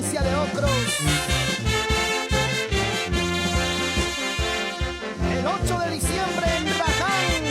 provincia de Ocros. El 8 de diciembre en Raján.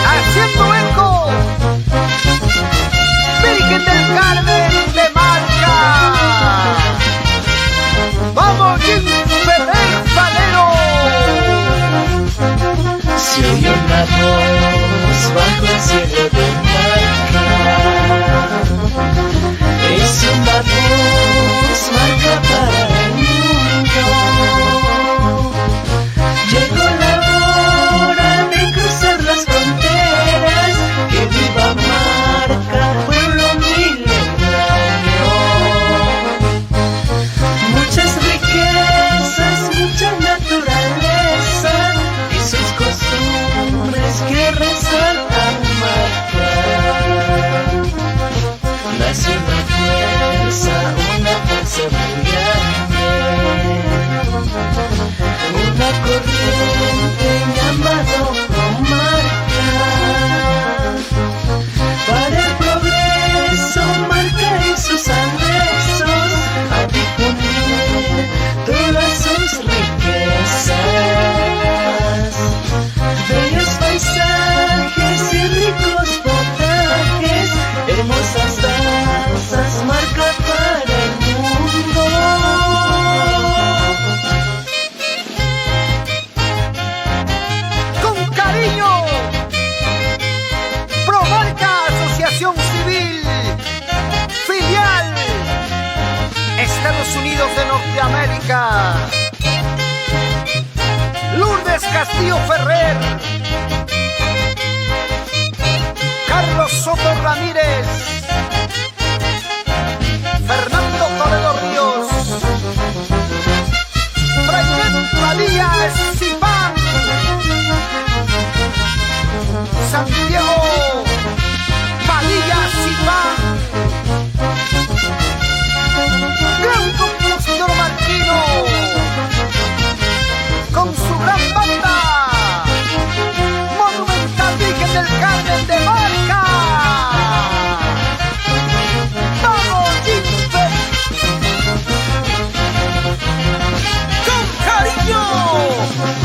Haciendo eco, Virgen del Carmen de Marca. ¡Vamos, Jim Ferrer Valero! Se oye una voz bajo el cielo de Marca. Es una voz marca para el mundo. Llegó la hora de cruzar las fronteras. Que viva Marca, pueblo milenario. Muchas riquezas, mucha naturaleza y sus costumbres que resaltan Marca. Nace una fuerza muy grande, una corriente llamada Marca. Para el progreso, Marca y sus anexos a difundir todas sus riquezas. Bellos paisajes y ricos potajes, hermosas danzas, Marca para el mundo. Con cariño, Promarca Asociación Civil, filial, Estados Unidos de Norteamérica. Lourdes Castillo Ferrer, Carlos Soto Ramírez, Fernando Toledo Ríos, Frainet Padilla Zipán, Santiago Padilla Zipán, gran compositor marquino, con su gran banda, Monumental Virgen del Carmen de Marca. ¡Vamos, Jimfer! ¡Con cariño!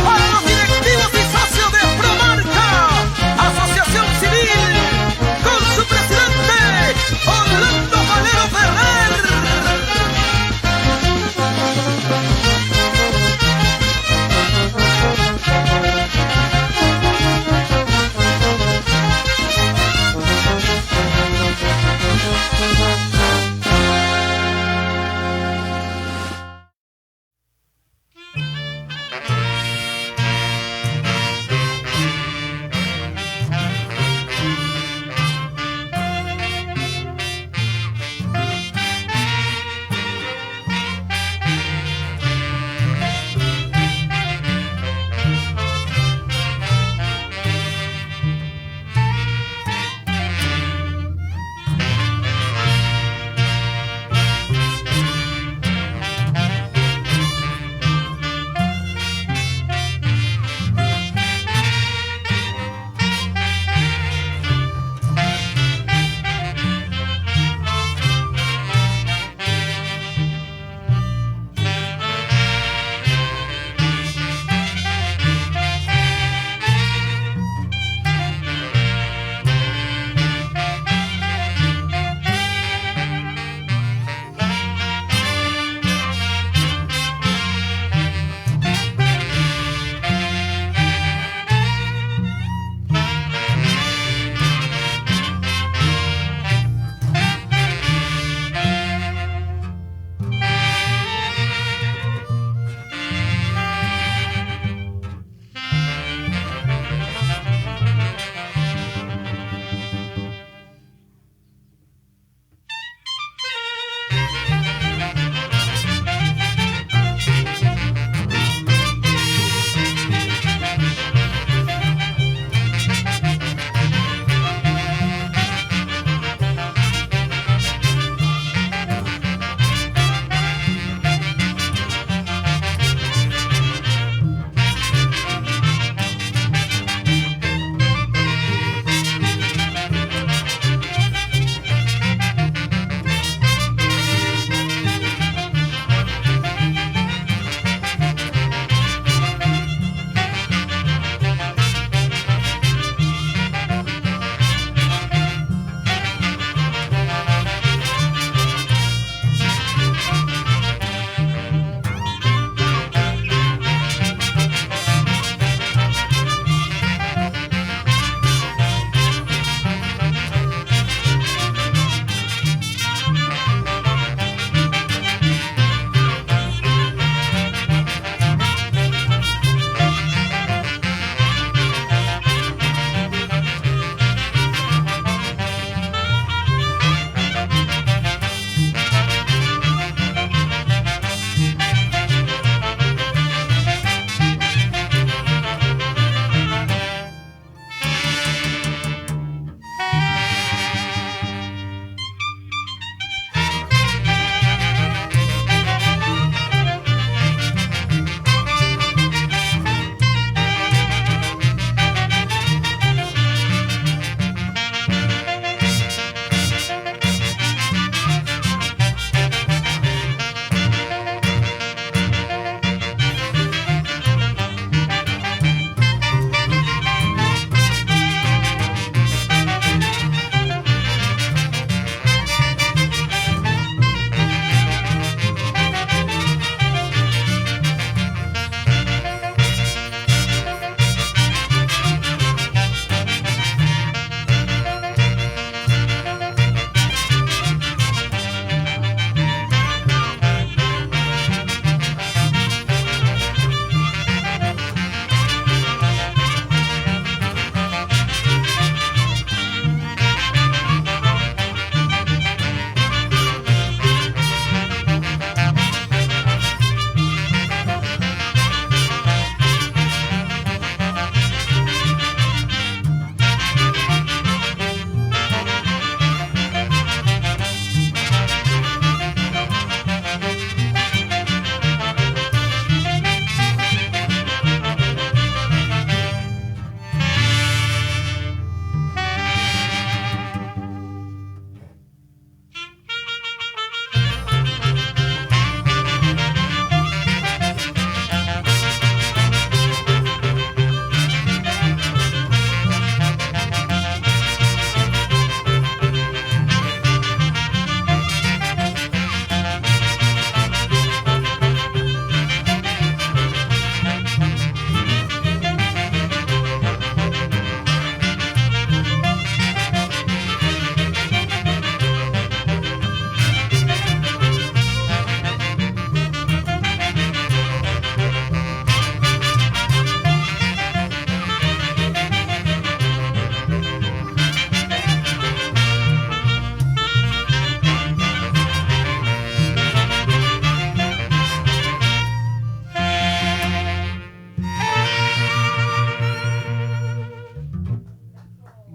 Para los directivos y socios de Promarca, Asociación Civil.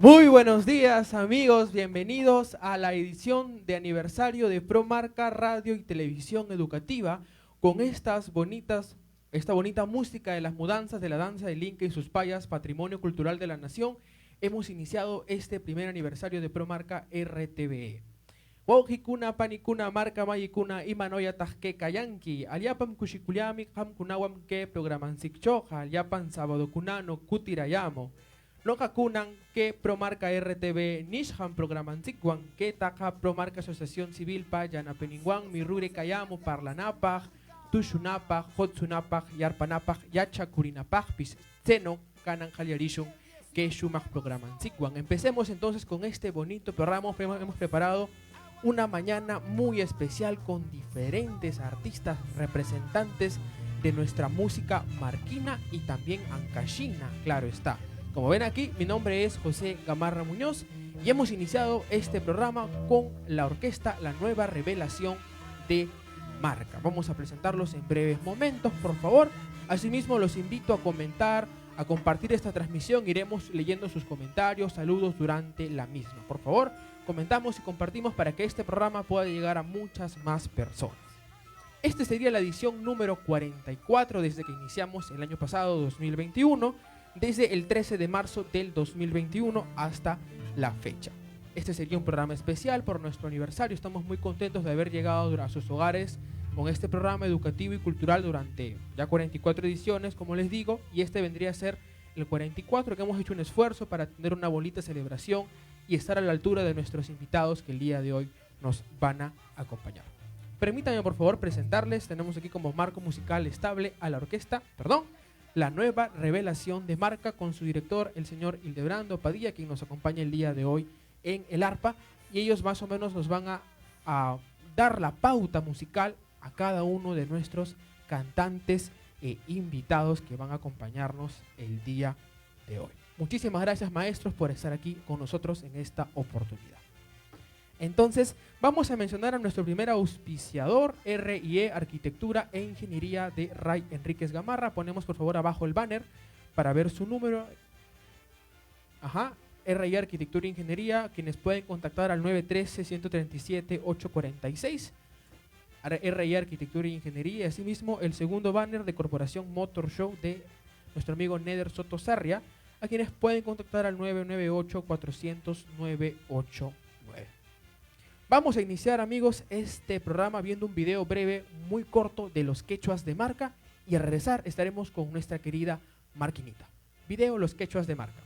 Muy buenos días amigos, bienvenidos a la edición de aniversario de Promarca Radio y Televisión Educativa con esta bonita música de las mudanzas de la danza del Inca y sus payas, patrimonio cultural de la nación. Hemos iniciado este primer aniversario de Promarca RTVE. Wauhikuna, panikuna, marca mayikuna, imanoya tajke kayanki, aliapam kushikuliami, hamkunawam ke programansik-choja, aliapan sábado kunano kutirayamo. Loka kunan que Promarca RTV Nisham Programansikwan que Taka Promarca Asociación Civil pa Yanapeningwan Mirure Kayamo Parlanapaj Tushunapaj Hotsunapaj Yarpanapaj Yachakurinapaj Pisceno Kanan Jaliarishun que Shumaj Programansikwan. Empecemos entonces con este bonito programa. Hemos preparado una mañana muy especial con diferentes artistas representantes de nuestra música marquina y también ancashina, claro está. Como ven aquí, mi nombre es José Gamarra Muñoz y hemos iniciado este programa con la orquesta La Nueva Revelación de Marca. Vamos a presentarlos en breves momentos, por favor. Asimismo, los invito a comentar, a compartir esta transmisión. Iremos leyendo sus comentarios, saludos durante la misma. Por favor, comentamos y compartimos para que este programa pueda llegar a muchas más personas. Este sería la edición número 44 desde que iniciamos el año pasado, 2021. Desde el 13 de marzo del 2021 hasta la fecha. Este sería un programa especial por nuestro aniversario. Estamos muy contentos de haber llegado a sus hogares con este programa educativo y cultural durante ya 44 ediciones, como les digo, y este vendría a ser el 44, que hemos hecho un esfuerzo para tener una bonita celebración y estar a la altura de nuestros invitados que el día de hoy nos van a acompañar. Permítanme por favor presentarles, tenemos aquí como marco musical estable a la orquesta, La Nueva Revelación de Marca, con su director, el señor Hildebrando Padilla, quien nos acompaña el día de hoy en el arpa, y ellos más o menos nos van a dar la pauta musical a cada uno de nuestros cantantes e invitados que van a acompañarnos el día de hoy. Muchísimas gracias, maestros, por estar aquí con nosotros en esta oportunidad. Entonces, vamos a mencionar a nuestro primer auspiciador, R&E Arquitectura e Ingeniería de Ray Enríquez Gamarra. Ponemos por favor abajo el banner para ver su número. R&E Arquitectura e Ingeniería, quienes pueden contactar al 913-137-846. R&E Arquitectura e Ingeniería. Asimismo, el segundo banner de Corporación Motor Show de nuestro amigo Neder Soto Sarria, a quienes pueden contactar al 998-400-989. Vamos a iniciar, amigos, este programa viendo un video breve, muy corto, de los quechuas de Marca, y al regresar estaremos con nuestra querida Marquinita. Video Los Quechuas de Marca.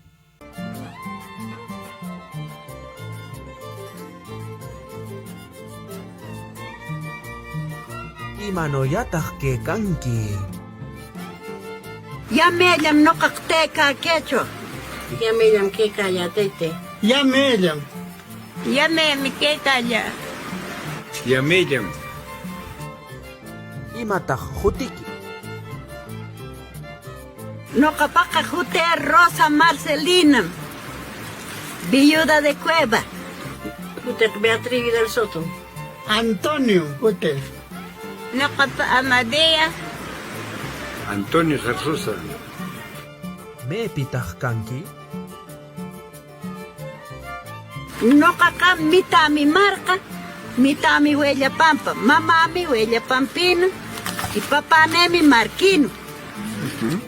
Imanoyataj que kanki. Yamellam no kakteca quecho. Yamellam que callatete. Yamellam. Yamellam que calla. Yamellam. Imataj jutiki. No capaca jute Rosa Marcelina. Viuda de Cueva. Jute Beatriz del Soto. Antonio Hotel. No capa Amadea. Antonio Jesús. Mepitaj kanki. No caca mitad mi Marca. Mitad mi huella Pampa. Mamá mi huella Pampino. Y papá mi Marquino.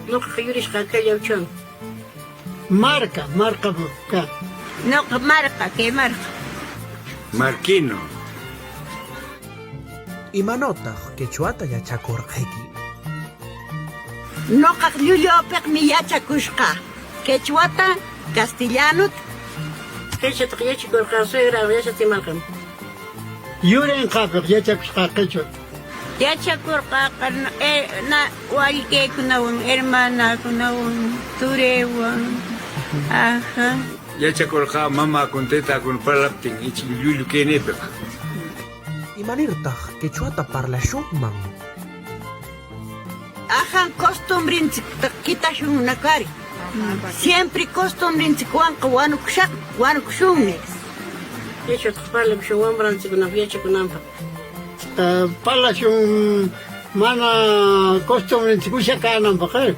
No caca yuris caca yauchón. Marca busca. No marca, ¿qué marca? Marquino. Imanotaj quechuata yachakorqeki. No caca mi yachakushka. Quechuata, castellano. Quechua yachi con suegra, yacha timalcam. Yuren kapik yachakusqa quechua. Yachakurqa na waike kunawan hermana kunawan turewan. Ajá. Yachakurqa mama con teta con parlaptin ichilulu kenepeq. Imanirtaj quechuata parlashunman. Ajá, costumbrinchik quitashun nakari. Siempre costumbrinchik wanqa wanukushunmi. Quechua parlapshun wambranchik yachakunanpaq. Palashun mana costumbre chikusha kanan pakay.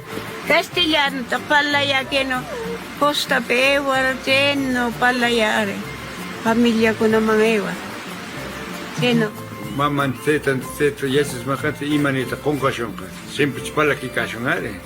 Castellano, tapala ya que no. Costa pewar no palayare. Familia ko naman ewa. Sino? Mama teta yasis makate imanita konkashonka. Siempre chpala kikashonare.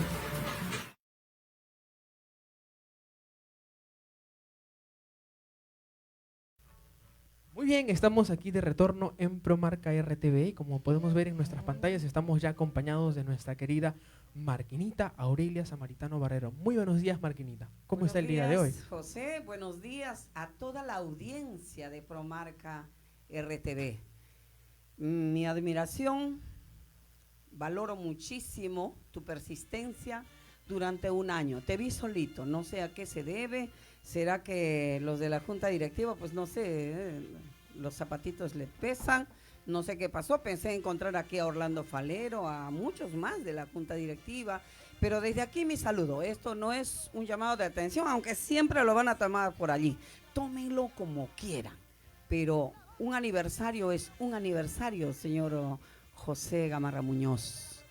Muy bien, estamos aquí de retorno en Promarca RTV y como podemos ver en nuestras pantallas estamos ya acompañados de nuestra querida Marquinita Aurelia Samaritano Barrero. Muy buenos días, Marquinita. ¿Cómo está el día de hoy? Buenos días, José. Buenos días a toda la audiencia de Promarca RTV. Mi admiración, valoro muchísimo tu persistencia durante un año. Te vi solito, no sé a qué se debe. ¿Será que los de la junta directiva, pues no sé, los zapatitos le pesan? No sé qué pasó, pensé encontrar aquí a Orlando Falero, a muchos más de la junta directiva, pero desde aquí mi saludo. Esto no es un llamado de atención, aunque siempre lo van a tomar por allí. Tómenlo como quieran, pero un aniversario es un aniversario, señor José Gamarra Muñoz.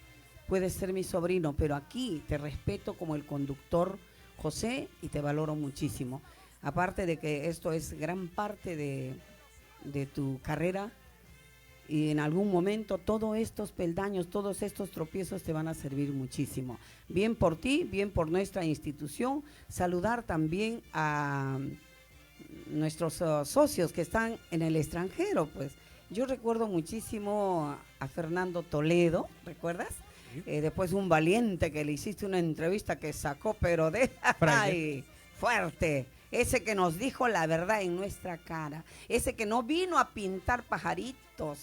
Puede ser mi sobrino, pero aquí te respeto como el conductor, José, y te valoro muchísimo. Aparte de que esto es gran parte de tu carrera, y en algún momento todos estos peldaños, todos estos tropiezos te van a servir muchísimo. Bien por ti, bien por nuestra institución. Saludar también a nuestros socios que están en el extranjero, pues. Yo recuerdo muchísimo a Fernando Toledo, ¿recuerdas? Después un valiente que le hiciste una entrevista que sacó, pero de ay, fuerte. Ese que nos dijo la verdad en nuestra cara. Ese que no vino a pintar pajaritos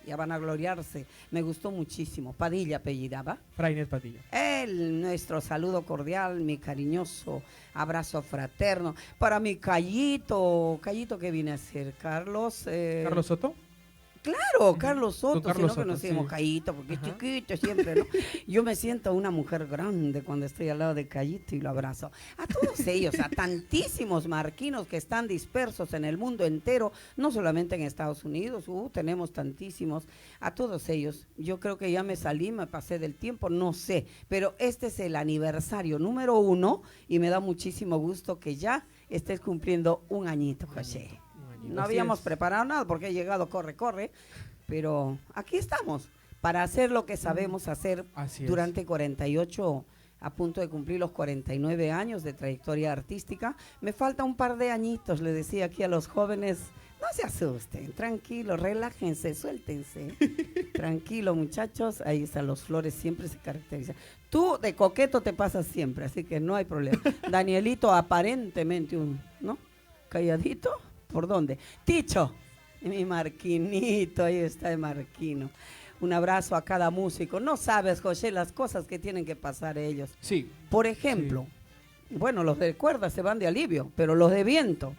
y a vanagloriarse. Me gustó muchísimo. Padilla apellidaba. Frainet Padilla. Nuestro saludo cordial, mi cariñoso abrazo fraterno. Para mi Callito que viene a ser Carlos. ¿Carlos Soto? Claro, Carlos Soto, Carlos sino que nos Soto, decimos sí. Callito, porque es Ajá. chiquito siempre, ¿no? Yo me siento una mujer grande cuando estoy al lado de Callito y lo abrazo. A todos ellos, a tantísimos marquinos que están dispersos en el mundo entero, no solamente en Estados Unidos, tenemos tantísimos. A todos ellos, yo creo que ya me salí, me pasé del tiempo, no sé, pero este es el aniversario número 1 y me da muchísimo gusto que ya estés cumpliendo un añito, José. No Así habíamos es. preparado nada porque he llegado corre, pero aquí estamos para hacer lo que sabemos hacer Así es. durante 48, a punto de cumplir los 49 años de trayectoria artística. Me falta un par de añitos, le decía aquí a los jóvenes, no se asusten, tranquilo, relájense, suéltense. Tranquilo, muchachos, ahí están los Flores, siempre se caracterizan. Tú de coqueto te pasas siempre, así que no hay problema. Danielito aparentemente ¿no? Calladito. ¿Por dónde? Ticho, mi Marquinito, ahí está el Marquino. Un abrazo a cada músico. No sabes, José, las cosas que tienen que pasar ellos. Sí. Por ejemplo, bueno, los de cuerda se van de alivio, pero los de viento,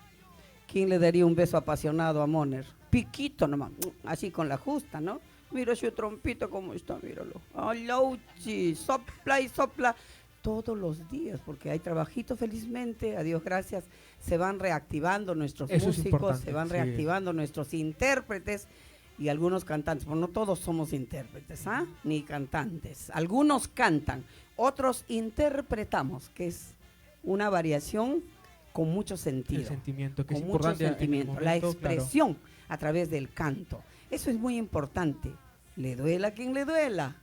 ¿quién le daría un beso apasionado a Moner? Piquito nomás, así con la justa, ¿no? Mira su trompito cómo está, míralo. Alauchi, sopla y sopla. Todos los días, porque hay trabajito felizmente, a Dios gracias, se van reactivando nuestros Eso es músicos, importante, se van sí. reactivando nuestros intérpretes y algunos cantantes, pues no todos somos intérpretes, ni cantantes, algunos cantan, otros interpretamos, que es una variación con mucho sentido. El sentimiento, que es con mucho importante en el sentimiento, la momento, expresión a través del canto. Eso es muy importante. Le duela a quien le duela.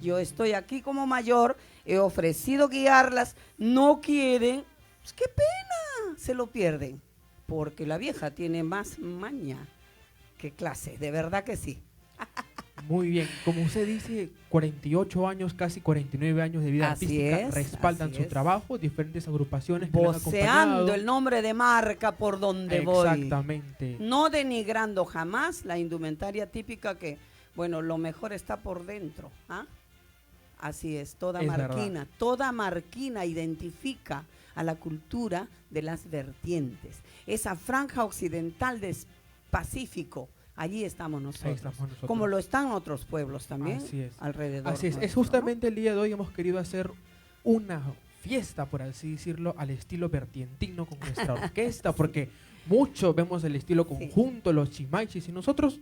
Yo estoy aquí como mayor, he ofrecido guiarlas, no quieren, pues qué pena, se lo pierden, porque la vieja tiene más maña que clase, de verdad que sí. Muy bien, como usted dice, 48 años, casi 49 años de vida Así artística es, respaldan así su es. trabajo, diferentes agrupaciones que le han acompañado. Voceando el nombre de marca por donde voy. Exactamente. No denigrando jamás la indumentaria típica que, bueno, lo mejor está por dentro, Así es, Es verdad. toda marquina identifica a la cultura de las vertientes. Esa franja occidental del Pacífico, allí estamos nosotros. Ahí estamos nosotros. Como lo están otros pueblos también Así es. alrededor. Así es, es nuestro, justamente el día de hoy hemos querido hacer una fiesta, por así decirlo, al estilo vertientino con nuestra orquesta, porque mucho vemos el estilo conjunto, los chimaichis, y nosotros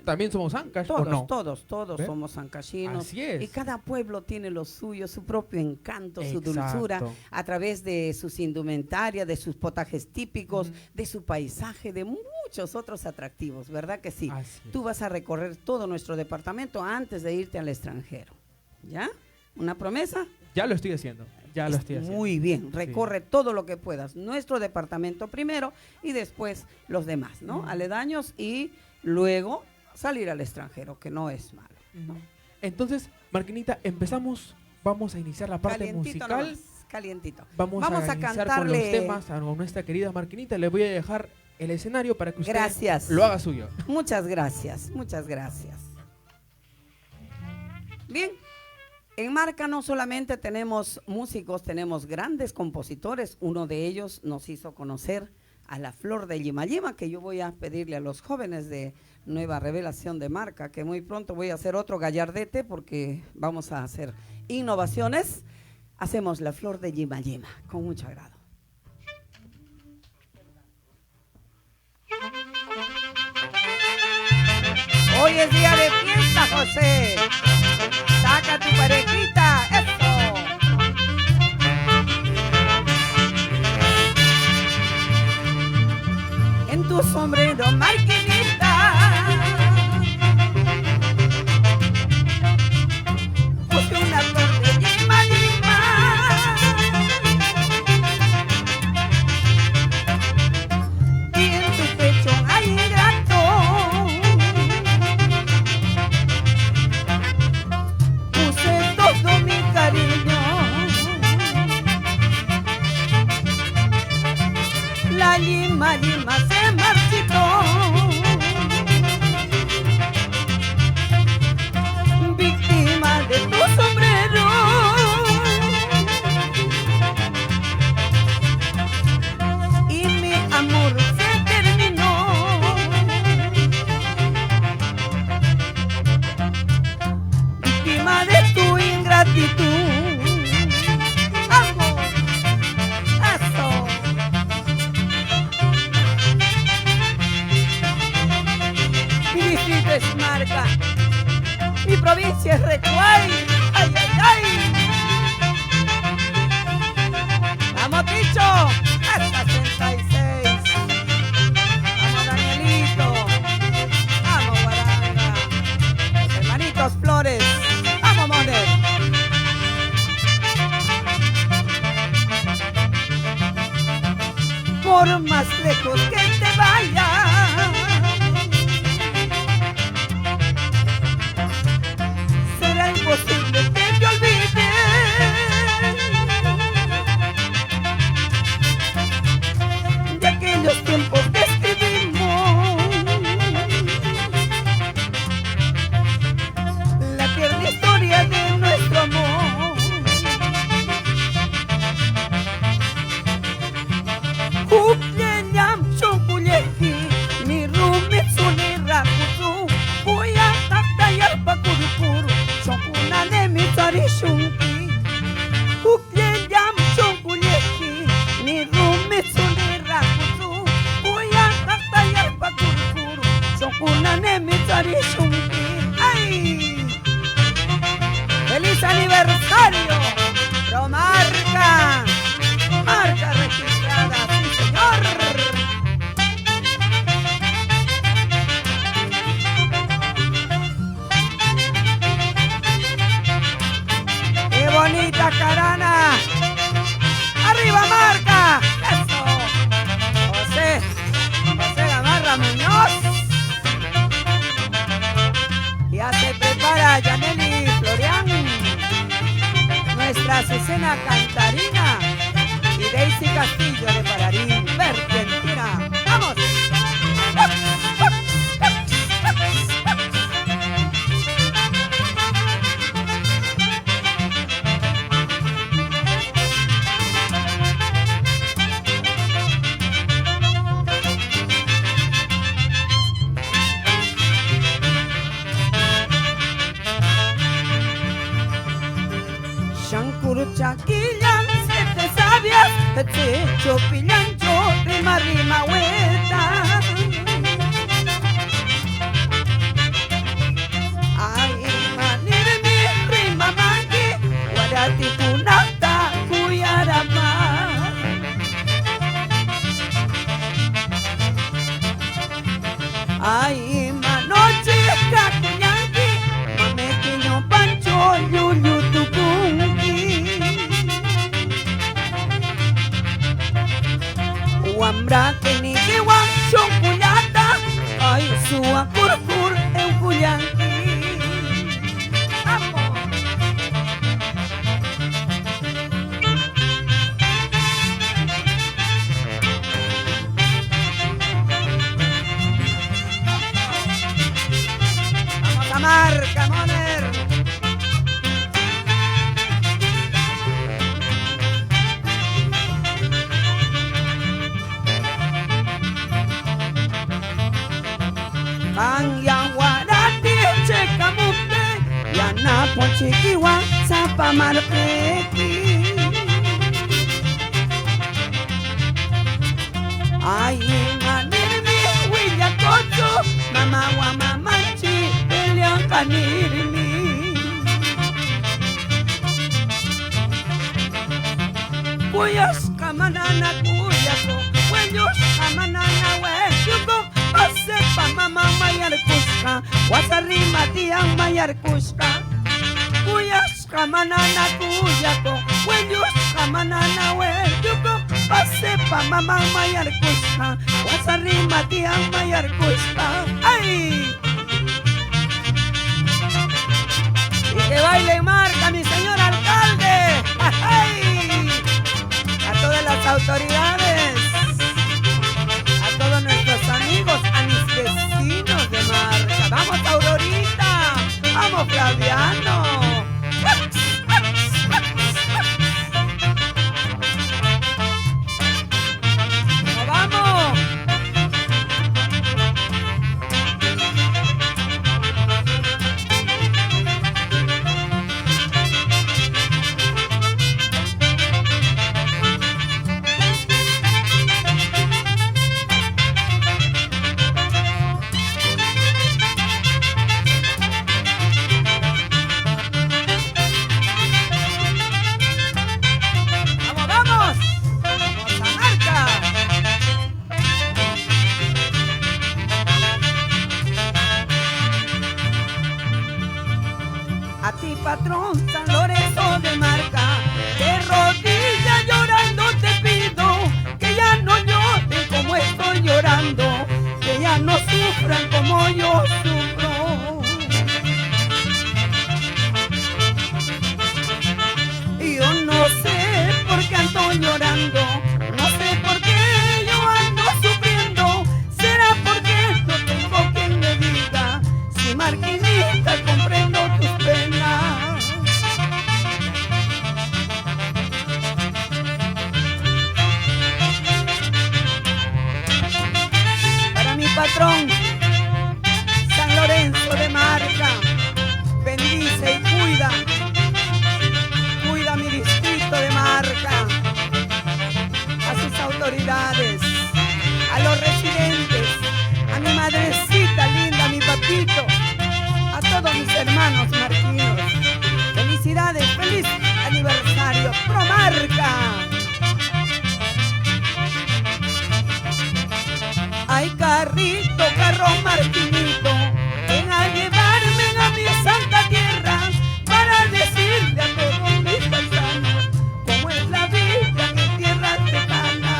También somos Ancash, ¿o todos, no? todos ¿Ve? somos ancachinos. Así es. Y cada pueblo tiene lo suyo, su propio encanto, su Exacto. dulzura, a través de sus indumentarias, de sus potajes típicos, de su paisaje, de muchos otros atractivos, ¿verdad que sí? Así es. Tú vas a recorrer todo nuestro departamento antes de irte al extranjero, ¿ya? ¿Una promesa? Ya lo estoy haciendo. Ya lo estoy haciendo. Muy bien, recorre todo lo que puedas. Nuestro departamento primero y después los demás, ¿no? Aledaños y luego salir al extranjero, que no es malo. ¿no? Entonces, Marquinita, empezamos, vamos a iniciar la parte Calientito musical. nomás, calientito. Vamos a iniciar con los cantarle. temas a nuestra querida Marquinita. Le voy a dejar el escenario para que usted Gracias. lo haga suyo. Muchas gracias, muchas gracias. Bien, en Marca no solamente tenemos músicos, tenemos grandes compositores. Uno de ellos nos hizo conocer a la Flor de Lima Lima, que yo voy a pedirle a los jóvenes de Nueva Revelación de Marca, que muy pronto voy a hacer otro gallardete porque vamos a hacer innovaciones. Hacemos la Flor de Lima Lima, con mucho agrado. Hoy es día de fiesta, José. Saca tu parejita, eso. En tu sombrero, Marquinita, puse una flor de lima, lima. Y en tu pecho hay ingrato, puse todo mi cariño. La lima, lima se marchitó, víctima de tu sombrero. Y mi amor se terminó. Víctima de tu ingratitud. ¡Vamos! ¡Eso! Mi distrito es Marca, mi provincia es Recuay. ¡Ay, ay, ay! ¡Vamos, Ticho! ¡Hasta 66! ¡Vamos, Danielito! ¡Vamos, Guaranga! Los hermanitos Flores. ¡Vamos, Moner! Por más lejos que te vayas, será imposible que te olvides de aquellos tiempos que escribimos, la tierna historia de nuestro amor. Uplenyam chunkuleki, ni rumitsu ni rakutu, kuya taktayar pakurupuru, chokunane mitari shunki. Uplenyam chunkuleki, ni rumitsu ni rakutu, kuya taktayar pakurupuru, chokunane mitari shunki. ¡Ay! ¡Feliz aniversario! ¡Promarca! ¡Marca registrada! ¡Sí, señor! ¡Qué bonita carana! ¡Arriba, Marca! ¡Eso! José Gamarra Muñoz. Ya se prepara Yaneli Florian, nuestra Azucena Cantarina y Daisy Castillo de Pararín, Argentina. ¡Vamos! Shankuru Chaquillan, sete sabias, techo pillancho, rima, rima, vuelta. chiquiwa sapa marpeki. Ay, manirmi huilla koto, mama wa mamachi, pelean kanirmi. Kuyas kamanana kuyako, wenyos kamanana weyuko, pasepa mama mayar kuska, wasarima tiang mayar kuska. Kuyas kamanana kuyako, wenyos kamanana weyuko, pasepa mama mayar kuska, wasarima tiang mayar kuska. ¡Ay! Y que baile marca mi señor alcalde. ¡Ay! A todas las autoridades, a todos nuestros amigos, a mis vecinos de marca. ¡Vamos, Aurorita! ¡Vamos, Flaviano! ¡Vamos! A ti, patrón San Lorenzo de Marca, de rodillas llorando te pido que ya no lloren como estoy llorando, que ya no sufran como yo sufro. Y yo no sé por qué ando llorando, no sé por qué yo ando sufriendo, será porque no tengo quien me diga si Marquinita comprendo tus penas. Para mi patrón San Lorenzo de Marca, bendice y cuida mi distrito de Marca, a sus autoridades, a los residentes, a mi madrecita linda, a mi papito, a todos mis hermanos marquinos. Felicidades, feliz aniversario, Promarca. Ay, carrito, carro marquinito, ven a llevarme a mi santa tierra para decirle a todos mis paisanos cómo es la vida en tierra tejana.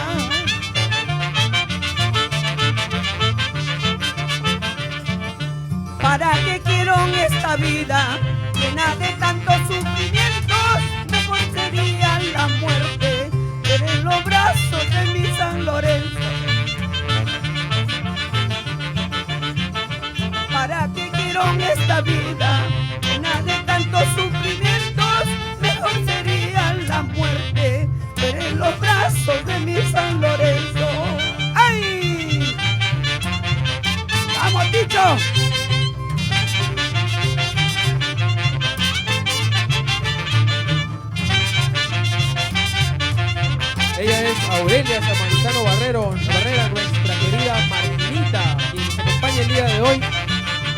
¿Para qué quiero en esta vida llena de tantos sufrimientos? Mejor sería la muerte, ver en los brazos de mi San Lorenzo. ¿Para qué quiero en esta vida llena de tantos sufrimientos? Mejor sería la muerte, ver en los brazos de mi San Lorenzo. ¡Ay! ¡Vamos, Ticho! Ella es Aurelia Samaritano Barrera, nuestra querida Marquinita, quien nos acompaña el día de hoy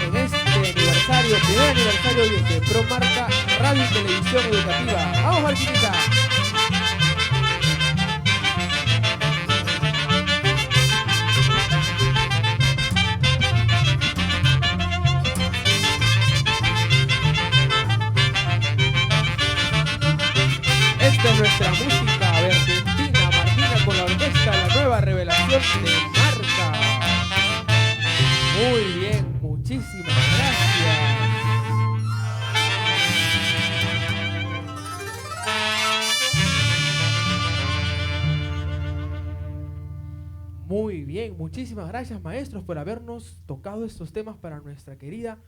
en este aniversario, primer aniversario de Promarca Radio y Televisión Educativa. ¡Vamos, Marquinita! Esta es nuestra música argentina, Marquina, con la orquesta La Nueva Revelación de Marca. Muy bien, muchísimas gracias. Muy bien, muchísimas gracias, maestros, por habernos tocado estos temas para nuestra querida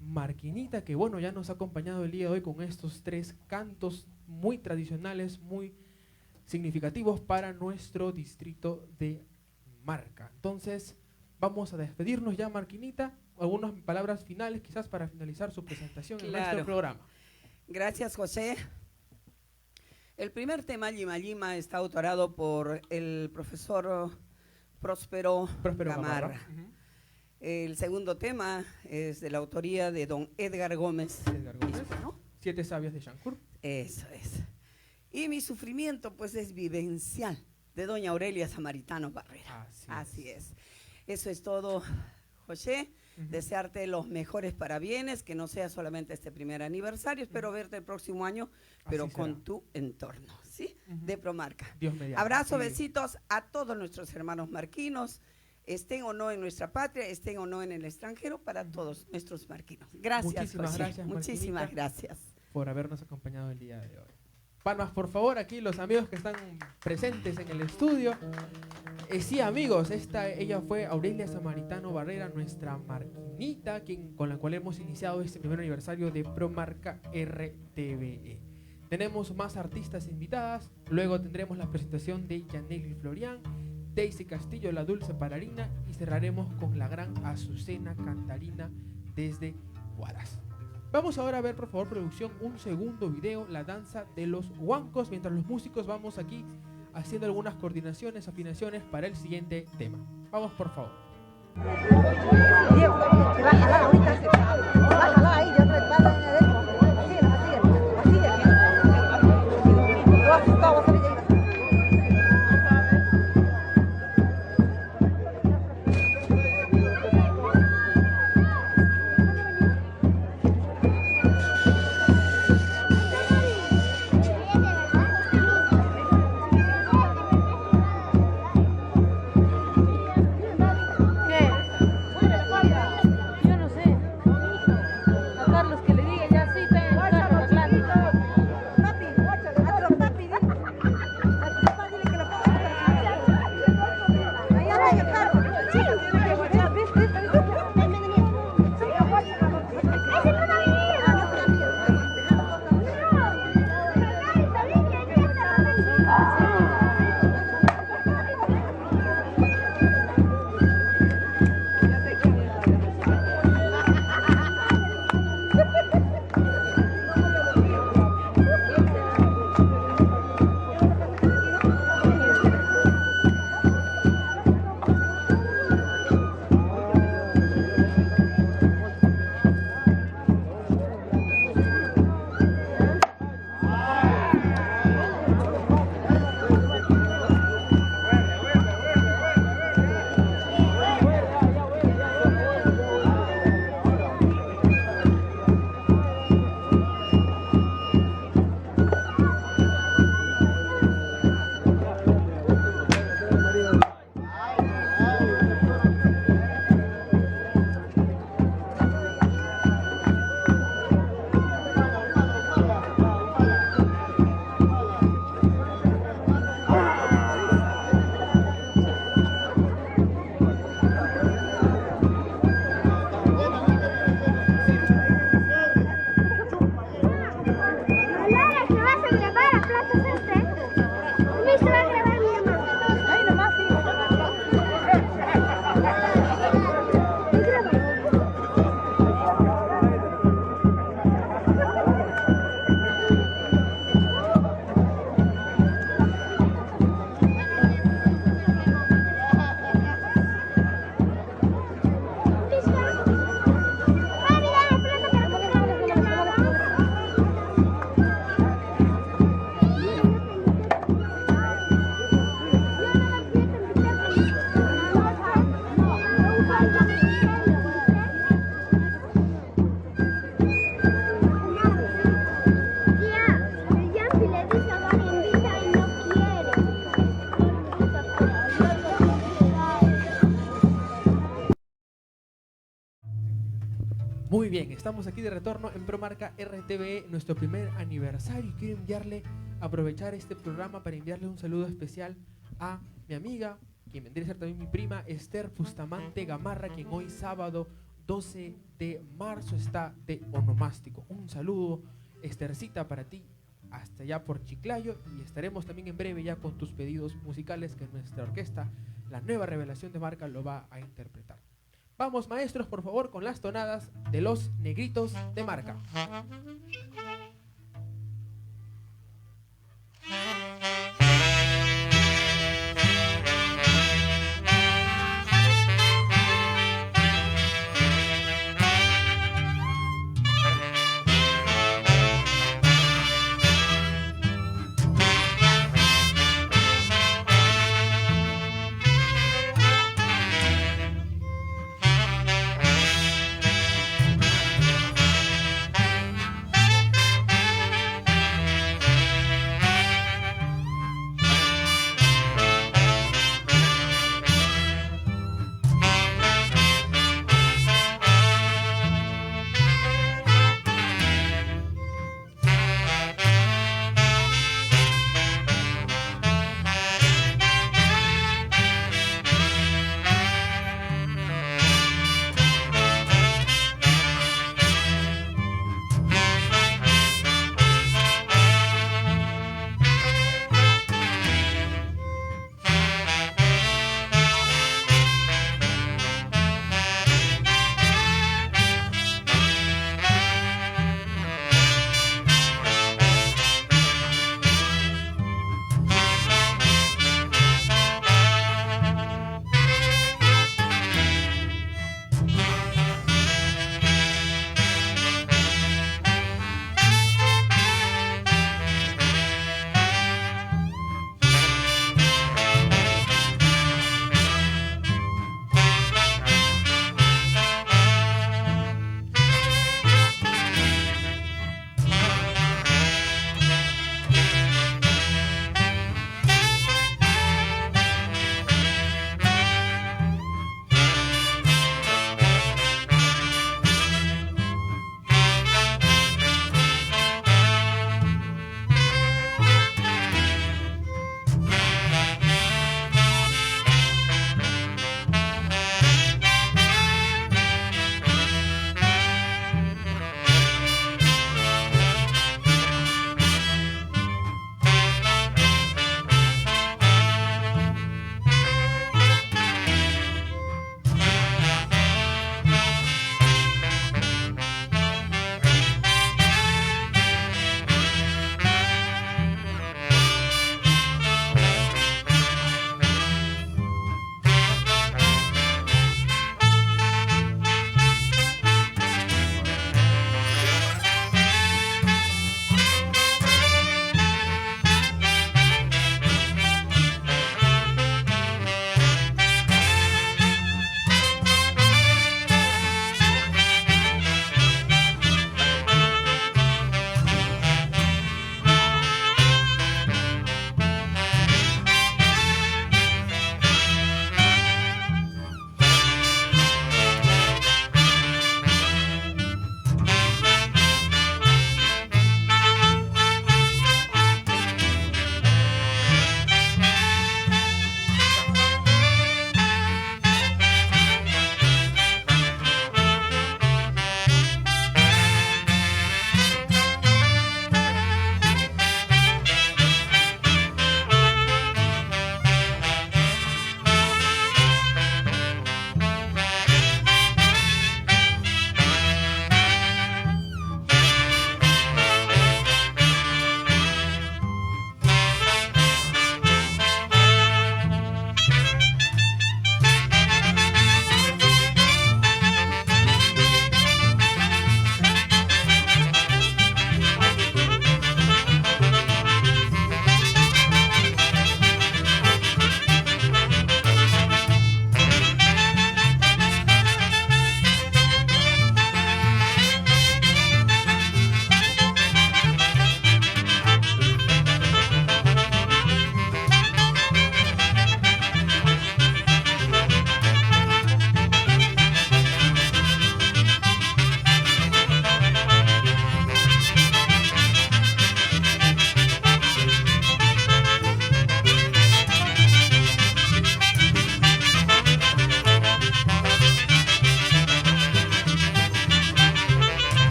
Marquinita, que bueno, ya nos ha acompañado el día de hoy con estos tres cantos muy tradicionales, muy significativos para nuestro distrito de Marca. Entonces, vamos a despedirnos ya, Marquinita. Algunas palabras finales quizás para finalizar su presentación en nuestro programa. Gracias, José. El primer tema, Lima Lima, está autorado por el profesor Próspero Gamarra. El segundo tema es de la autoría de don Edgar Gómez. Edgar Gómez. ¿No? 7 sabias de Shankur. Eso es. Y mi sufrimiento, pues, es vivencial, de doña Aurelia Samaritano Barrera. Así es. Eso es todo, José. Desearte los mejores parabienes, que no sea solamente este primer aniversario, espero verte el próximo año, pero Así será. con tu entorno, ¿sí? De Promarca. Dios mediante. Abrazo, Sí. besitos a todos nuestros hermanos marquinos, estén o no en nuestra patria, estén o no en el extranjero, para todos nuestros marquinos. Gracias, Muchísimas José. gracias, Muchísimas Marquinita. gracias. Por habernos acompañado el día de hoy. Palmas, por favor, aquí los amigos que están presentes en el estudio. Sí, amigos, ella fue Aurelia Samaritano Barrera, nuestra marquinita, con la cual hemos iniciado este primer aniversario de Promarca RTVE. Tenemos más artistas invitadas, luego tendremos la presentación de Yaneli Florian, Daisy Castillo, la dulce pararina, y cerraremos con la gran Azucena Cantarina desde Huaraz. Vamos ahora a ver, por favor, producción, un segundo video, la danza de los huancos, mientras los músicos vamos aquí haciendo algunas coordinaciones, afinaciones para el siguiente tema. Vamos, por favor. Bájala ahorita, bájala ahí, de otra espalda en adentro. Así es. Tú asustado, vas a ver. Yo no sé. A Carlos que le diga ya sí, está en el carro arreglando. Papi, a tu papi, dile. A tu papá dile que lo ponga allá está en el carro. Lara, que vas a grabar a platos este. Me se va a grabar mi hermano. Ahí nomás, sí. Muy bien, estamos aquí de retorno en Promarca RTVE, nuestro primer aniversario. Y quiero aprovechar este programa para enviarle un saludo especial a mi amiga, quien vendría a ser también mi prima, Esther Bustamante Gamarra, quien hoy sábado 12 de marzo está de onomástico. Un saludo, Esthercita, para ti, hasta allá por Chiclayo, y estaremos también en breve ya con tus pedidos musicales que nuestra orquesta, la nueva revelación de Marca, lo va a interpretar. Vamos, maestros, por favor, con las tonadas de los Negritos de Marca.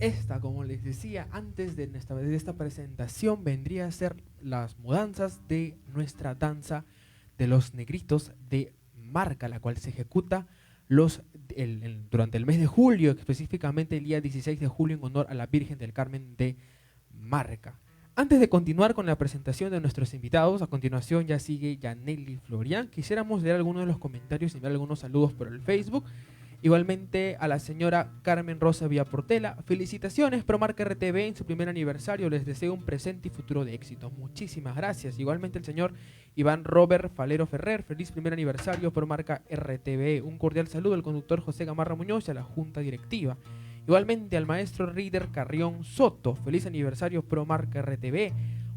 Esta, como les decía antes de esta presentación, vendría a ser las mudanzas de nuestra danza de los negritos de Marca, la cual se ejecuta durante el mes de julio, específicamente el día 16 de julio, en honor a la Virgen del Carmen de Marca. Antes de continuar con la presentación de nuestros invitados, a continuación ya sigue Yaneli Florian. Quisiéramos leer algunos de los comentarios y enviar algunos saludos por el Facebook. Igualmente a la señora Carmen Rosa Villaportela. Felicitaciones Promarca RTV en su primer aniversario. Les deseo un presente y futuro de éxito. Muchísimas gracias. Igualmente el señor Iván Robert Falero Ferrer. Feliz primer aniversario Promarca RTV. Un cordial saludo al conductor José Gamarra Muñoz y a la junta directiva. Igualmente al maestro Rider Carrión Soto. Feliz aniversario Promarca RTV.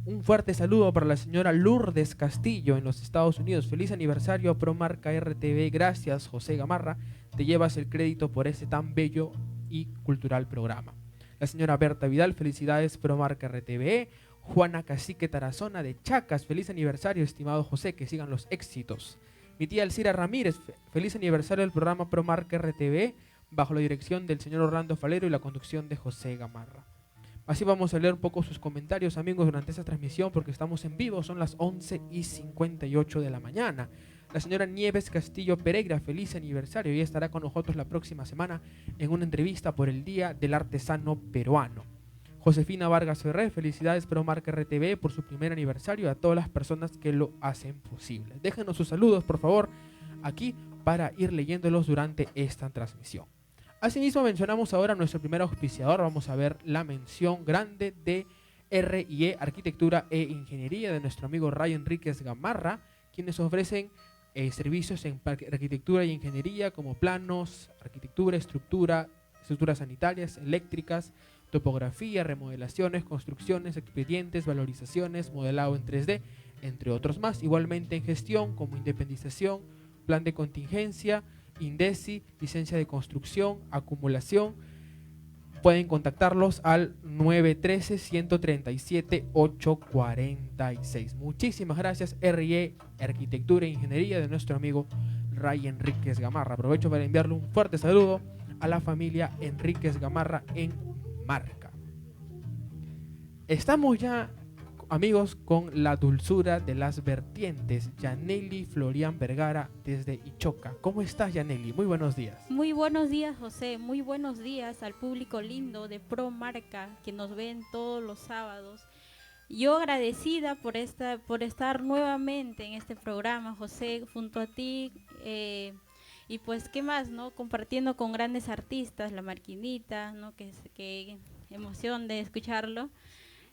Un fuerte saludo para la señora Lourdes Castillo en los Estados Unidos. Feliz aniversario a Promarca RTV. Gracias, José Gamarra. Te llevas el crédito por ese tan bello y cultural programa. La señora Berta Vidal, felicidades Promarca RTV. Juana Cacique Tarazona de Chacas, feliz aniversario, estimado José, que sigan los éxitos. Mi tía Elcira Ramírez, feliz aniversario del programa Promarca RTV, bajo la dirección del señor Orlando Falero y la conducción de José Gamarra. Así vamos a leer un poco sus comentarios, amigos, durante esta transmisión, porque estamos en vivo, son las 11:58 de la mañana. La señora Nieves Castillo Pereira, feliz aniversario, y estará con nosotros la próxima semana en una entrevista por el Día del Artesano Peruano. Josefina Vargas Ferrer, felicidades Promarca RTV por su primer aniversario, a todas las personas que lo hacen posible. Déjenos sus saludos, por favor, aquí para ir leyéndolos durante esta transmisión. Asimismo, mencionamos ahora a nuestro primer auspiciador. Vamos a ver la mención grande de R&E, Arquitectura e Ingeniería, de nuestro amigo Ray Enríquez Gamarra, quienes ofrecen servicios en arquitectura y ingeniería como planos, arquitectura, estructuras sanitarias, eléctricas, topografía, remodelaciones, construcciones, expedientes, valorizaciones, modelado en 3D, entre otros más. Igualmente en gestión como independización, plan de contingencia, INDECI, licencia de construcción, acumulación. Pueden contactarlos al 913-137-846. Muchísimas gracias, R&E, Arquitectura e Ingeniería, de nuestro amigo Ray Enríquez Gamarra. Aprovecho para enviarle un fuerte saludo a la familia Enríquez Gamarra en Marca. Estamos ya, amigos, con la dulzura de las vertientes. Yaneli Florian Vergara desde Ichoca. ¿Cómo estás, Yaneli? Muy buenos días. Muy buenos días, José. Muy buenos días al público lindo de Promarca que nos ven todos los sábados. Yo agradecida por estar nuevamente en este programa, José, junto a ti. Y pues, ¿qué más, no? Compartiendo con grandes artistas, La Marquinita, ¿no? Que emoción de escucharlo.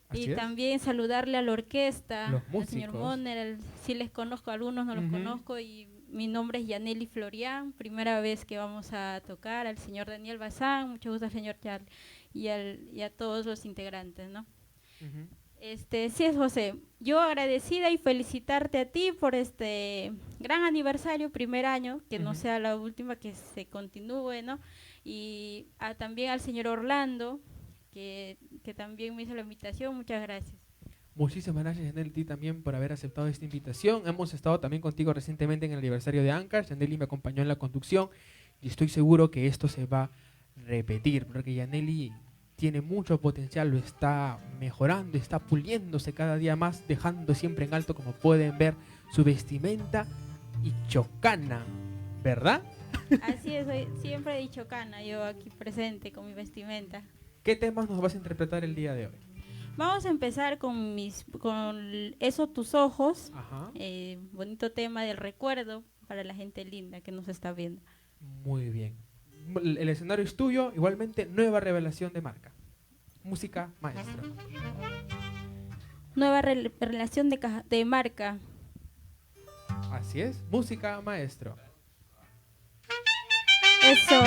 Así y es. también saludarle a la orquesta, Los al señor músicos. Moner, si les conozco a algunos, no los conozco, y mi nombre es Yaneli Florian, primera vez que vamos a tocar, al señor Daniel Bazán, mucho gusto al señor Charles, y a todos los integrantes, ¿no? Sí es, José, yo agradecida y felicitarte a ti por este gran aniversario, primer año, que no sea la última, que se continúe, ¿no? Y también al señor Orlando, que también me hizo la invitación, muchas gracias. Muchísimas gracias, Yaneli, a ti también por haber aceptado esta invitación. Hemos estado también contigo recientemente en el aniversario de Ancash. Yaneli me acompañó en la conducción y estoy seguro que esto se va a repetir, porque Yaneli tiene mucho potencial, lo está mejorando, está puliéndose cada día más, dejando siempre en alto, como pueden ver, su vestimenta ichocana, ¿verdad? Así es, siempre he dicho cana, yo aquí presente con mi vestimenta. ¿Qué temas nos vas a interpretar el día de hoy? Vamos a empezar con Eso tus ojos, Ajá. Bonito tema del recuerdo para la gente linda que nos está viendo. Muy bien. El escenario es tuyo, igualmente nueva revelación de Marca. Música maestra. Nueva relación de Marca. Así es, música maestro. Eso.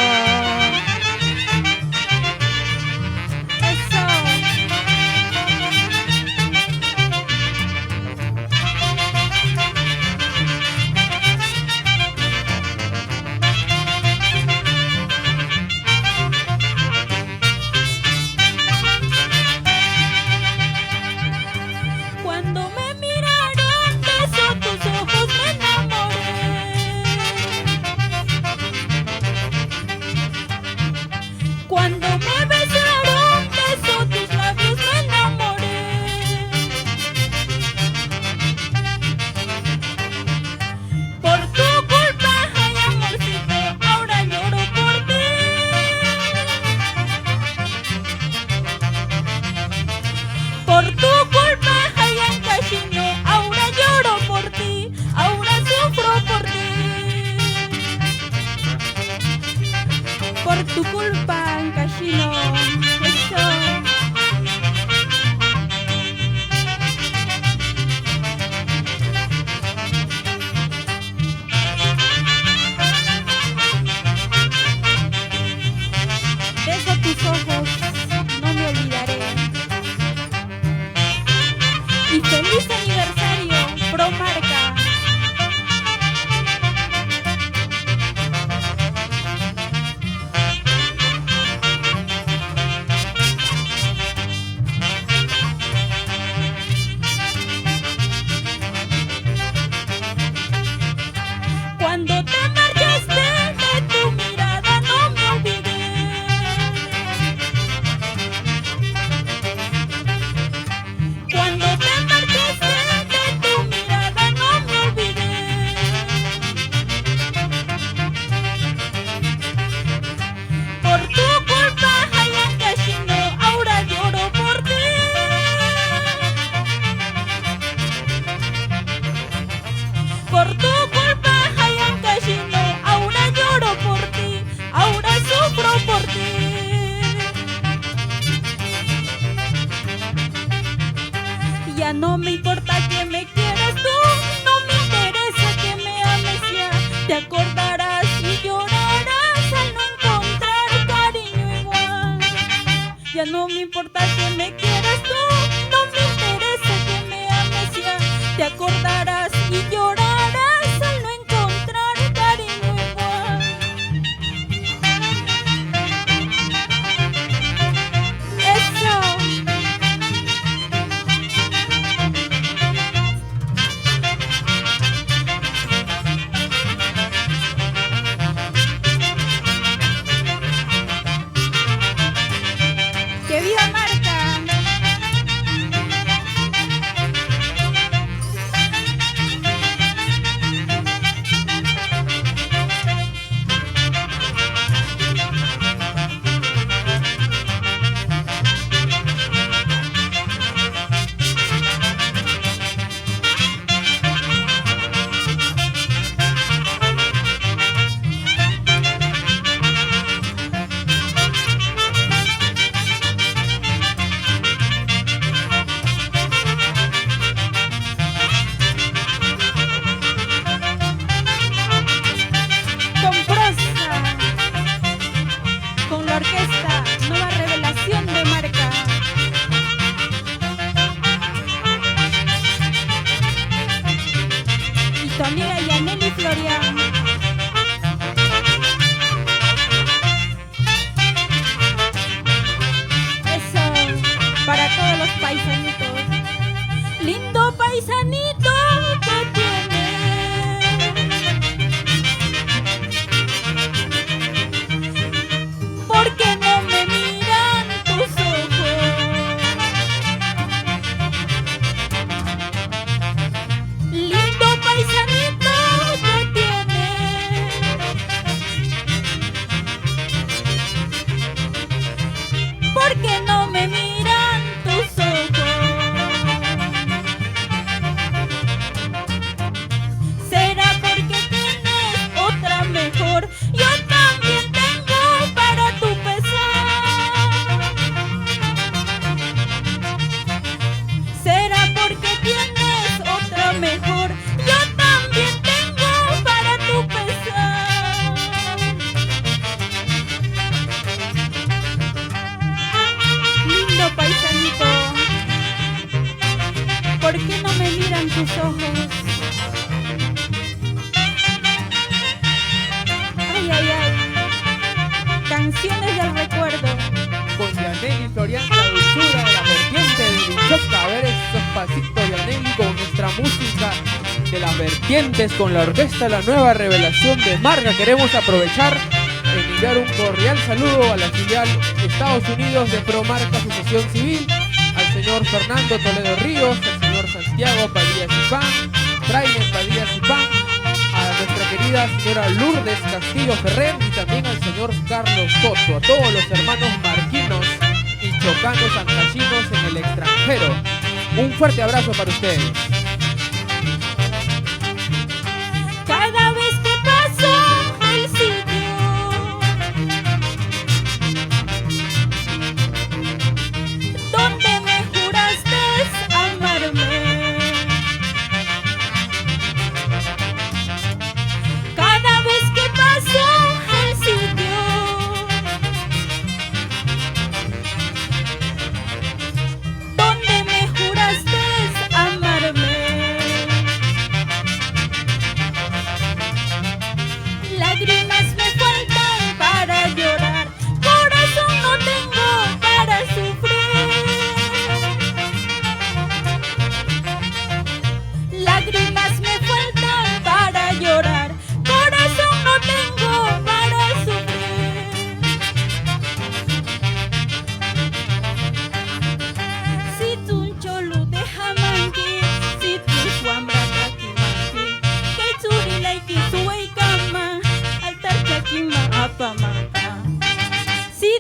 Cuando me miraron, besó tus ojos, me enamoré. culpa, Ancashino. Eso. Beso tus ojos, no me olvidaré. Y feliz aniversario, Promarca. Cuando te marchaste de tu mirada no me olvidé. Cuando te marchaste de tu mirada no me olvidé. Por tu culpa, Hayankashino, ahora lloro por ti. Por tu culpa, Hayankashino, ahora lloro por ti, ahora sufro por ti. Ya no me importa que me quieras tú, no me interesa que me ames ya. Te acordarás y llorarás al no encontrar cariño igual. Ya no me importa que me quieras tú, no me interesa que me ames ya. Te acordarás y llorarás al no encontrar cariño igual. Eso. ¡Que viva Marca! Con prosa, con la orquesta, nueva revelación de Marca. Y tu amiga Yaneli Florian. Eso, para todos los paisanitos. Lindo paisanito que tienes. ¿Por qué no me miran tus ojos? Lindo paisanito que tienes. ¿Por qué no me miran tus ojos? ¿Será porque tienes otra mejor? Yo también tengo para tu pesar. ¿Será porque tienes otra mejor? Yo también tengo para tu pesar. Lindo paisanito, ¿por qué no me miran tus ojos? Ay, ay, ay. Canciones del recuerdo. Con Yaneli Florian, la dulzura de la vertiente de Bichoca. A ver esos pasitos, Yaneli, con nuestra música de las vertientes, con la orquesta La Nueva Revelación de Marca. Queremos aprovechar en enviar un cordial saludo a la filial Estados Unidos de Promarca Asociación Civil, al señor Fernando Toledo Ríos, al señor Santiago Padilla Cipán, Trainer Padilla Cipán, a nuestra querida señora Lourdes Castillo Ferrer y también al señor Carlos Soto, a todos los hermanos marquinos y chocanos ancashinos en el extranjero. Un fuerte abrazo para ustedes. Cada vez que paso el sitio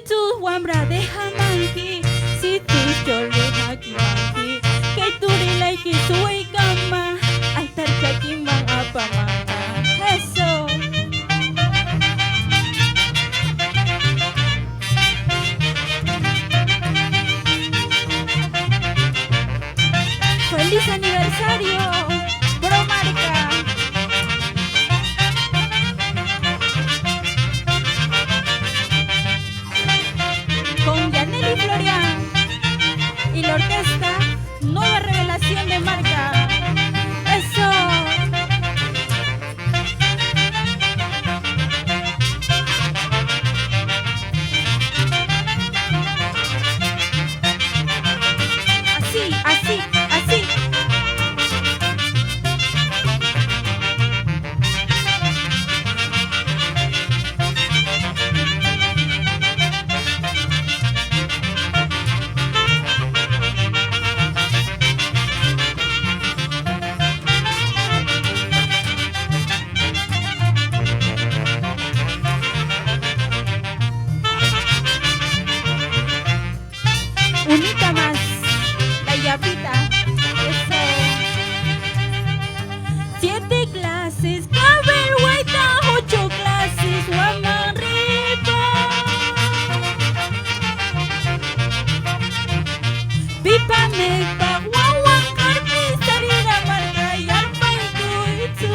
tu wambra deja manki, si tu chole haki manki, que tu rilay ki suway kama, ay tarchaking mang apamata. Eso. ¡Feliz aniversario, Promarca! Con Yaneli Florian y la orquesta Nueva Revelación de Marca. ¡Eso! Así, así, así. Unita más, la yapita, eso. 7 clases, cabel, guaita, 8 clases, guamarripa. Pipa, mepa, guagua, carpi, sarira, marca, y alfa, y tuitu.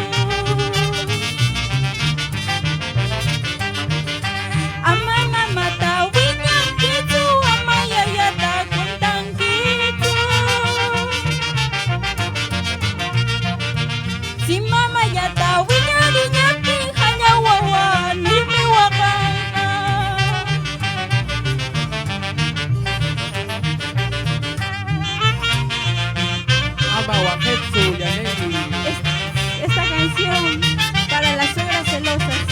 Amama, mata, wiña, kitu, amaya, yata, kuntang, kitu. Si mama yata, wiña, niña, hanya, wawa, nimi, wakanga. Ama Wajetsu, Yaneli. Esta canción para las suegras celosas.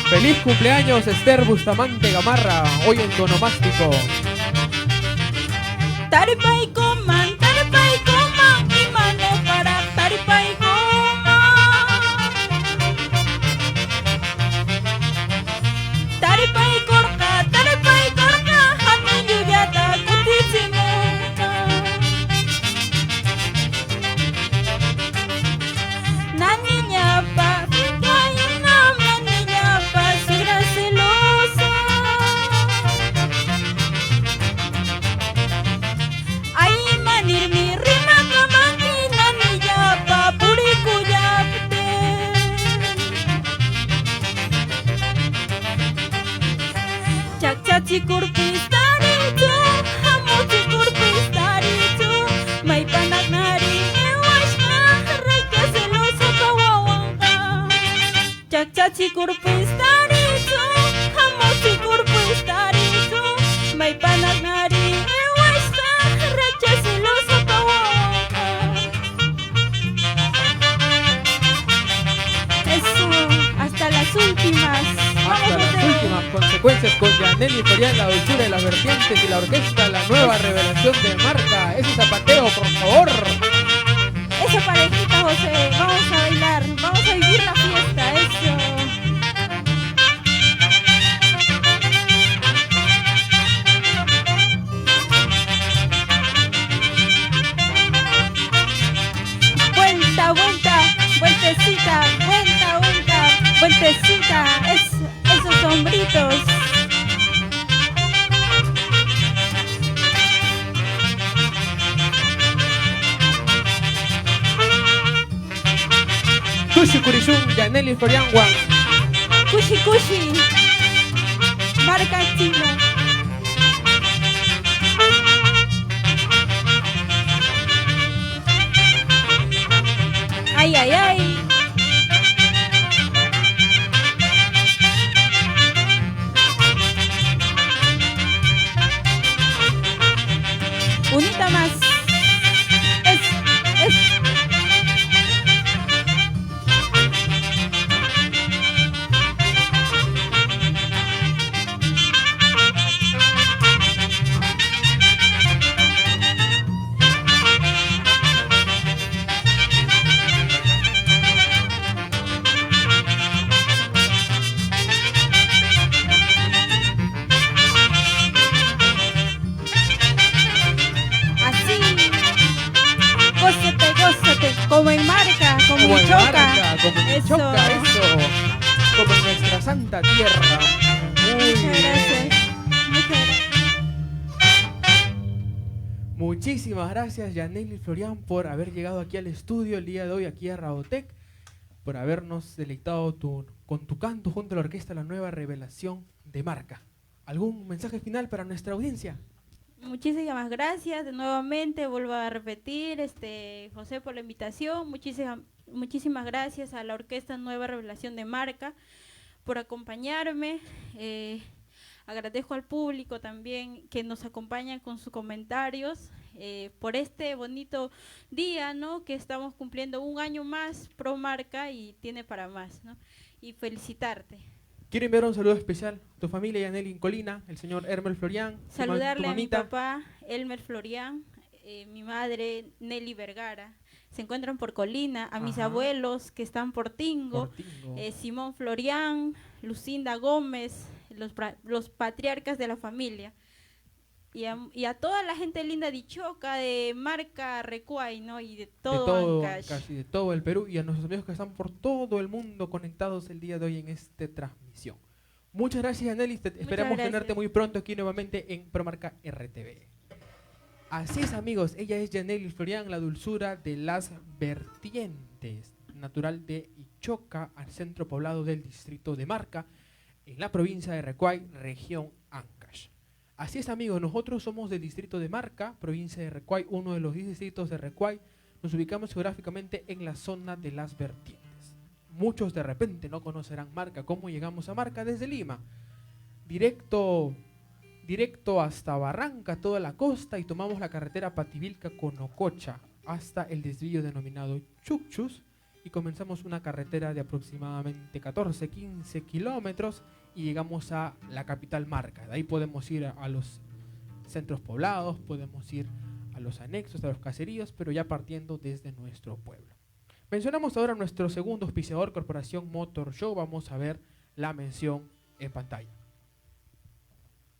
Feliz cumpleaños, Esther Bustamante Gamarra, hoy en tu onomástico. Taripay coman, y mano para taripay coman. Taripay corca, hamin yuyata, kutitsimuta. Nani ñapa, kainam, nani ñapa, sugra celosa. Ay, manir mi rima kamani, nani ñapa, purikuyapte. Chakchachi kurpis taritu, hamuchi kurpis taritu, may panak nari ewashka, reka celoso kawawanka. Chakchachi kurpis taritu, hamuchi kurpis taritu, may panak nari ewashka, reka celoso kawawanka. Eso, hasta las últimas. Hasta las últimas consecuencias con Yaneli Florian, la dulzura de las vertientes y la orquesta, la Nueva Revelación de Marca. Ese zapateo, por favor. Esa parejita, José, vamos a bailar, vamos a vivir la fiesta, eso. Vuelta, vuelta, vueltecita, vuelta, vuelta, vueltecita, esos hombritos. Kushi Kurishun, Yaneli Florian Wang. Kushi, kushi, marca china. Ay, ay, ay. Unita más. Es. como en Eso. Choca, eso. Como en nuestra santa tierra. Muy Muchas bien. gracias. Muchas gracias. Muchísimas gracias, Yaneli Florian, por haber llegado aquí al estudio el día de hoy, aquí a Radotec, por habernos deleitado con tu canto junto a la orquesta La Nueva Revelación de Marca. ¿Algún mensaje final para nuestra audiencia? Muchísimas gracias de nuevamente, vuelvo a repetir, José, por la invitación. Muchísimas gracias a la Orquesta Nueva Revelación de Marca por acompañarme. Agradezco al público también que nos acompaña con sus comentarios por este bonito día, ¿no? Que estamos cumpliendo un año más pro Marca y tiene para más, ¿no? Y felicitarte. Quiero enviar un saludo especial a tu familia, Yaneli en Colina, el señor Hermel Florian, Saludarle tu a mi mamita. papá, Elmer Florian, mi madre, Nelly Vergara. Se encuentran por Colina, a mis Ajá. abuelos que están por Tingo, Portingo. Simón Florian, Lucinda Gómez, los patriarcas de la familia. Y a toda la gente linda de Choca, de Marca Recuay, ¿no? Y de todo Ancash. Casi de todo el Perú, y a nuestros amigos que están por todo el mundo conectados el día de hoy en esta transmisión. Muchas gracias, Yaneli. Esperamos gracias. tenerte muy pronto aquí nuevamente en Promarca RTV. Así es, amigos, ella es Yaneli Florian, la dulzura de las vertientes, natural de Ichoca, al centro poblado del distrito de Marca, en la provincia de Recuay, región Ancash. Así es, amigos, nosotros somos del distrito de Marca, provincia de Recuay, uno de los 10 distritos de Recuay. Nos ubicamos geográficamente en la zona de las vertientes. Muchos de repente no conocerán Marca. ¿Cómo llegamos a Marca? Desde Lima. Directo hasta Barranca, toda la costa, y tomamos la carretera Pativilca-Conococha hasta el desvío denominado Chucchus, y comenzamos una carretera de aproximadamente 14-15 kilómetros y llegamos a la capital Marca. De ahí podemos ir a los centros poblados, podemos ir a los anexos, a los caseríos, pero ya partiendo desde nuestro pueblo. Mencionamos ahora nuestro segundo auspiciador, Corporación Motor Show. Vamos a ver la mención en pantalla.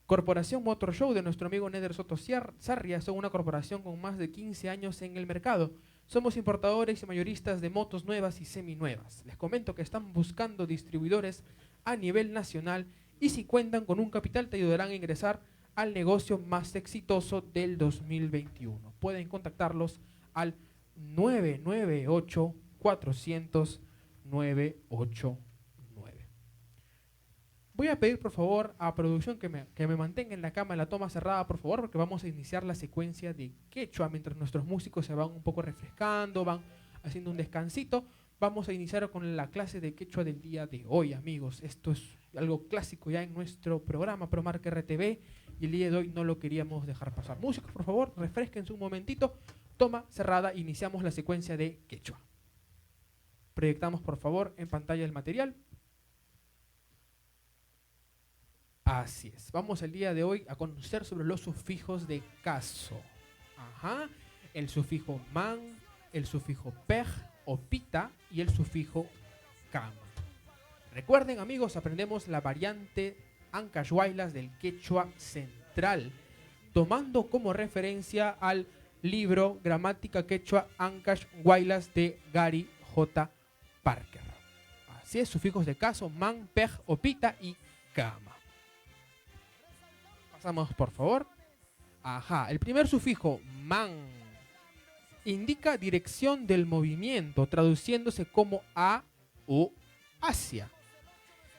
Corporación Motor Show de nuestro amigo Neder Soto Sarria son una corporación con más de 15 años en el mercado. Somos importadores y mayoristas de motos nuevas y seminuevas. Les comento que están buscando distribuidores a nivel nacional, y si cuentan con un capital te ayudarán a ingresar al negocio más exitoso del 2021. Pueden contactarlos al 998-400-989. Voy a pedir por favor a producción que me mantenga en la cama en la toma cerrada, por favor, porque vamos a iniciar la secuencia de quechua mientras nuestros músicos se van un poco refrescando, van haciendo un descansito. Vamos a iniciar con la clase de quechua del día de hoy, amigos. Esto es algo clásico ya en nuestro programa Promarca RTV, y el día de hoy no lo queríamos dejar pasar. Músicos, por favor, refresquense un momentito. Toma cerrada, iniciamos la secuencia de quechua. Proyectamos, por favor, en pantalla el material. Así es. Vamos el día de hoy a conocer sobre los sufijos de caso. Ajá. El sufijo man, el sufijo pej o pita y el sufijo cama. Recuerden, amigos, aprendemos la variante Ancash Guaylas del quechua central, tomando como referencia al libro Gramática Quechua Ancash Guaylas de Gary J. Parker. Así es, sufijos de caso, man, pej o pita y cama. Pasamos, por favor. Ajá, el primer sufijo, man, indica dirección del movimiento, traduciéndose como a o hacia.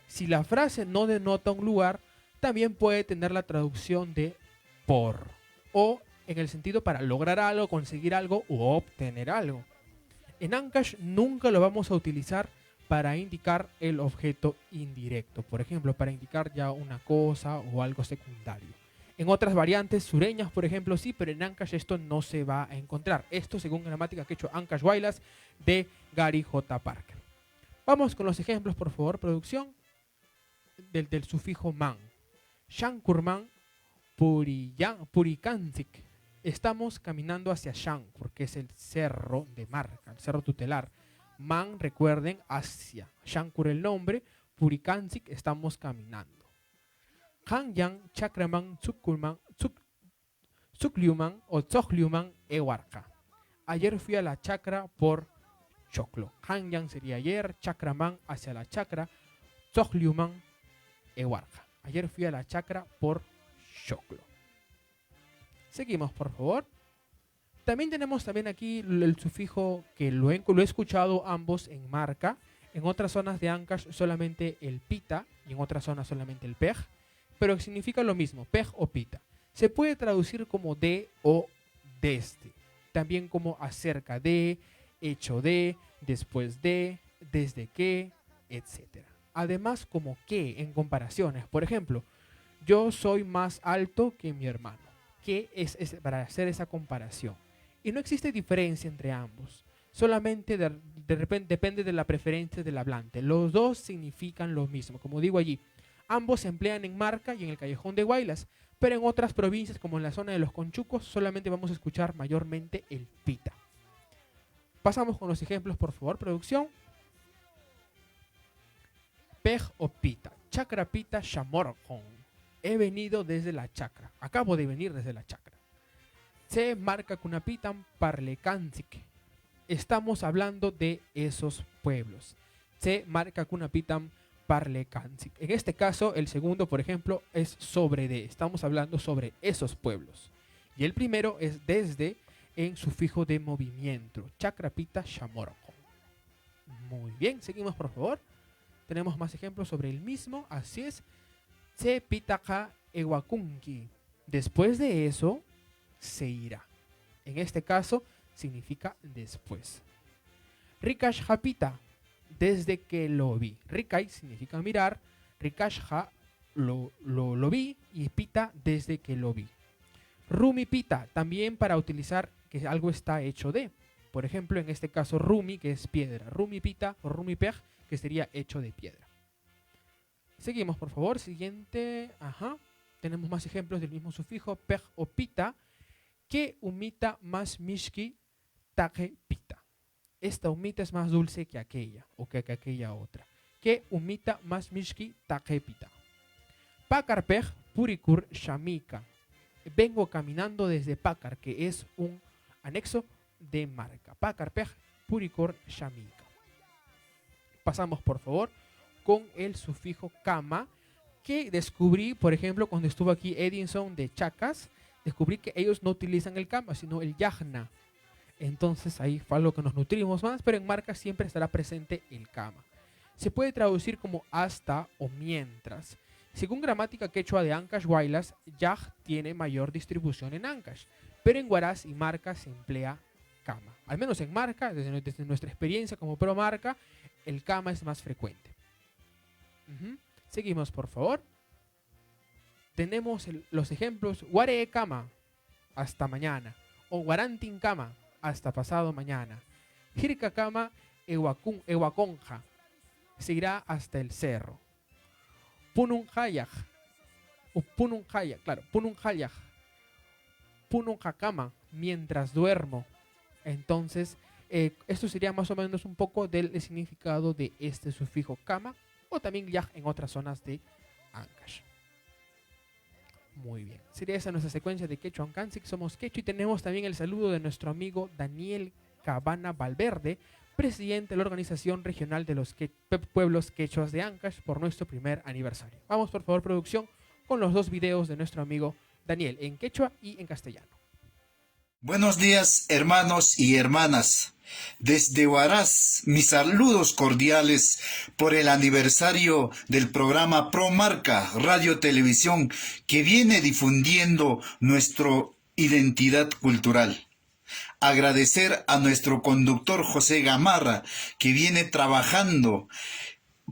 Si la frase no denota un lugar, también puede tener la traducción de por, o en el sentido para lograr algo, conseguir algo u obtener algo. En Ancash nunca lo vamos a utilizar para indicar el objeto indirecto, por ejemplo, para indicar ya una cosa o algo secundario. En otras variantes sureñas, por ejemplo, sí, pero en Ancash esto no se va a encontrar. Esto según Gramática Quechua Ancash Guaylas de Gary J. Parker. Vamos con los ejemplos, por favor, producción, del sufijo man. Shankurman, Purikantik. Estamos caminando hacia Shank, porque es el cerro de Marca, el cerro tutelar. Man, recuerden, hacia. Shankur el nombre, Purikantik, estamos caminando. Hanyang, Chakraman, Tsukliuman o Tzohliuman, Ewarka. Ayer fui a la chacra por choclo. Hanyang sería ayer, chakraman hacia la chacra, tzokliuman ewarja. Ayer fui a la chacra por choclo. Seguimos, por favor. También tenemos aquí el sufijo que lo he escuchado ambos en marca. En otras zonas de Ancash solamente el pita y en otras zonas solamente el pej, pero significa lo mismo, pej o pita. Se puede traducir como de o desde, también como acerca de, hecho de, después de, desde que, etc. Además como que en comparaciones. Por ejemplo, yo soy más alto que mi hermano. Que es para hacer esa comparación. Y no existe diferencia entre ambos. Solamente de repente depende de la preferencia del hablante. Los dos significan lo mismo. Como digo allí, ambos se emplean en Marca y en el Callejón de Guaylas, pero en otras provincias como en la zona de los Conchucos solamente vamos a escuchar mayormente el pita. Pasamos con los ejemplos, por favor, producción. Pej o pita. Chacra pita shamorjon. He venido desde la chacra. Acabo de venir desde la chacra. Se marca kunapitan parlekanzik. Estamos hablando de esos pueblos. Se marca kunapitan parlekanzik. En este caso, el segundo, por ejemplo, es sobre de. Estamos hablando sobre esos pueblos. Y el primero es desde en sufijo de movimiento. Chakrapita shamoroko. Muy bien, seguimos por favor. Tenemos más ejemplos sobre el mismo. Así es. Se pitaka ewakunki. Después de eso, se irá. En este caso, significa después. Rikash hapita, desde que lo vi. Rikai significa mirar, Rikashha lo vi y pita desde que lo vi. Rumi pita, también para utilizar que algo está hecho de. Por ejemplo, en este caso rumi, que es piedra. Rumi pita o rumi pej, que sería hecho de piedra. Seguimos, por favor. Siguiente. Ajá. Tenemos más ejemplos del mismo sufijo, pej o pita. Que humita más mishki take pita. Esta humita es más dulce que aquella, o que aquella otra. Que humita más mishki take pita. Pakar pej purikur shamika. Vengo caminando desde Pakar, que es un anexo de Marca. Pakar pej purikur shamika. Pasamos, por favor, con el sufijo kama, que descubrí, por ejemplo, cuando estuvo aquí Edinson de Chacas, descubrí que ellos no utilizan el kama, sino el yagna. Entonces ahí fue algo que nos nutrimos más, pero en Marca siempre estará presente el kama. Se puede traducir como hasta o mientras. Según gramática quechua de Ancash Guaylas, yag tiene mayor distribución en Ancash, pero en Huaraz y Marca se emplea kama. Al menos en Marca, desde nuestra experiencia como pro Marca, el kama es más frecuente. Seguimos, por favor. Tenemos los ejemplos Guare Kama, hasta mañana. O Guarantin Kama, hasta pasado mañana. Jirka Kama, Ewakonja, se irá hasta el cerro. Punun Hayaj, o Punun Hayaj, claro, Punun Hayaj. Punun Hakama, mientras duermo. Entonces, esto sería más o menos un poco del significado de este sufijo Kama, o también yaj en otras zonas de Ancash. Muy bien. Sería esa nuestra secuencia de Quechua Ancancic. Somos Quechua y tenemos también el saludo de nuestro amigo Daniel Cabana Valverde, presidente de la Organización Regional de los Pueblos Quechuas de Ancash, por nuestro primer aniversario. Vamos, por favor, producción, con los dos videos de nuestro amigo Daniel, en quechua y en castellano. Buenos días, hermanos y hermanas. Desde Huaraz, mis saludos cordiales por el aniversario del programa Pro Marca Radio Televisión, que viene difundiendo nuestra identidad cultural. Agradecer a nuestro conductor José Gamarra, que viene trabajando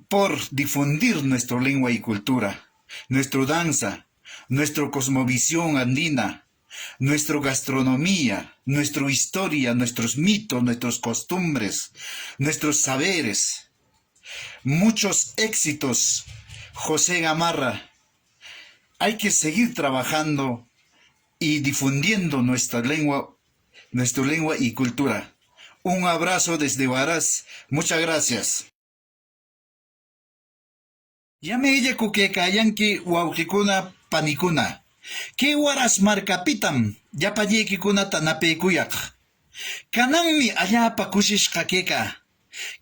por difundir nuestra lengua y cultura, nuestra danza, nuestra cosmovisión andina, nuestra gastronomía, nuestra historia, nuestros mitos, nuestras costumbres, nuestros saberes. Muchos éxitos, José Gamarra. Hay que seguir trabajando y difundiendo nuestra lengua y cultura. Un abrazo desde Huaraz. Muchas gracias. Llame ella kukekayanki wawkikuna panikuna. Que Huaraz markapitam yapallaykikunata napaykuyak. Kananmi allapa kushishqa kayka.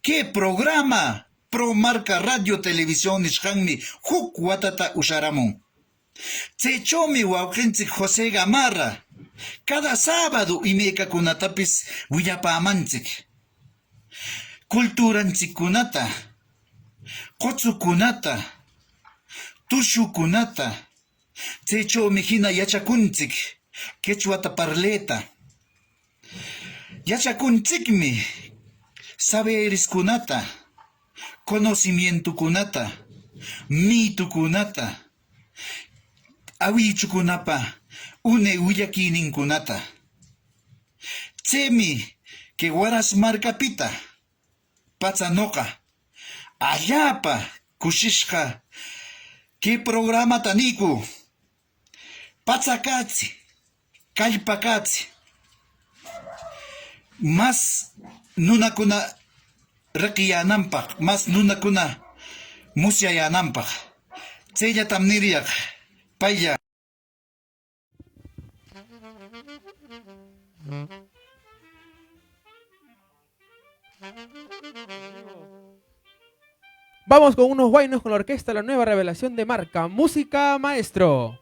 ¿Qué programa? Pro Marca Radio Televisión Nishkanmi huk watata usharamun. Tsechomi wauqinchik José Gamarra. Cada sábado imekakunatapis willapamanchik. Kulturanchikkunata, qutsukunata, tushukunata, tsechomi hina yachakunchik, quechuata parleta. Yachakunchikmi, saberiskunata, conocimientokunata, mitukunata, awichukunapa, une willakininkunata. Tsemi, que waras marcapita, Patzanoqa, allapa, kushishqa, que programa taniku, Patzakatsi, Kallpakatsi, más nunakuna reqiyanampaq, más nunakuna musyayanampaq, tsellatam niriyaq, paylla. Vamos con unos guainos con la orquesta La Nueva Revelación de Marca. Música, maestro.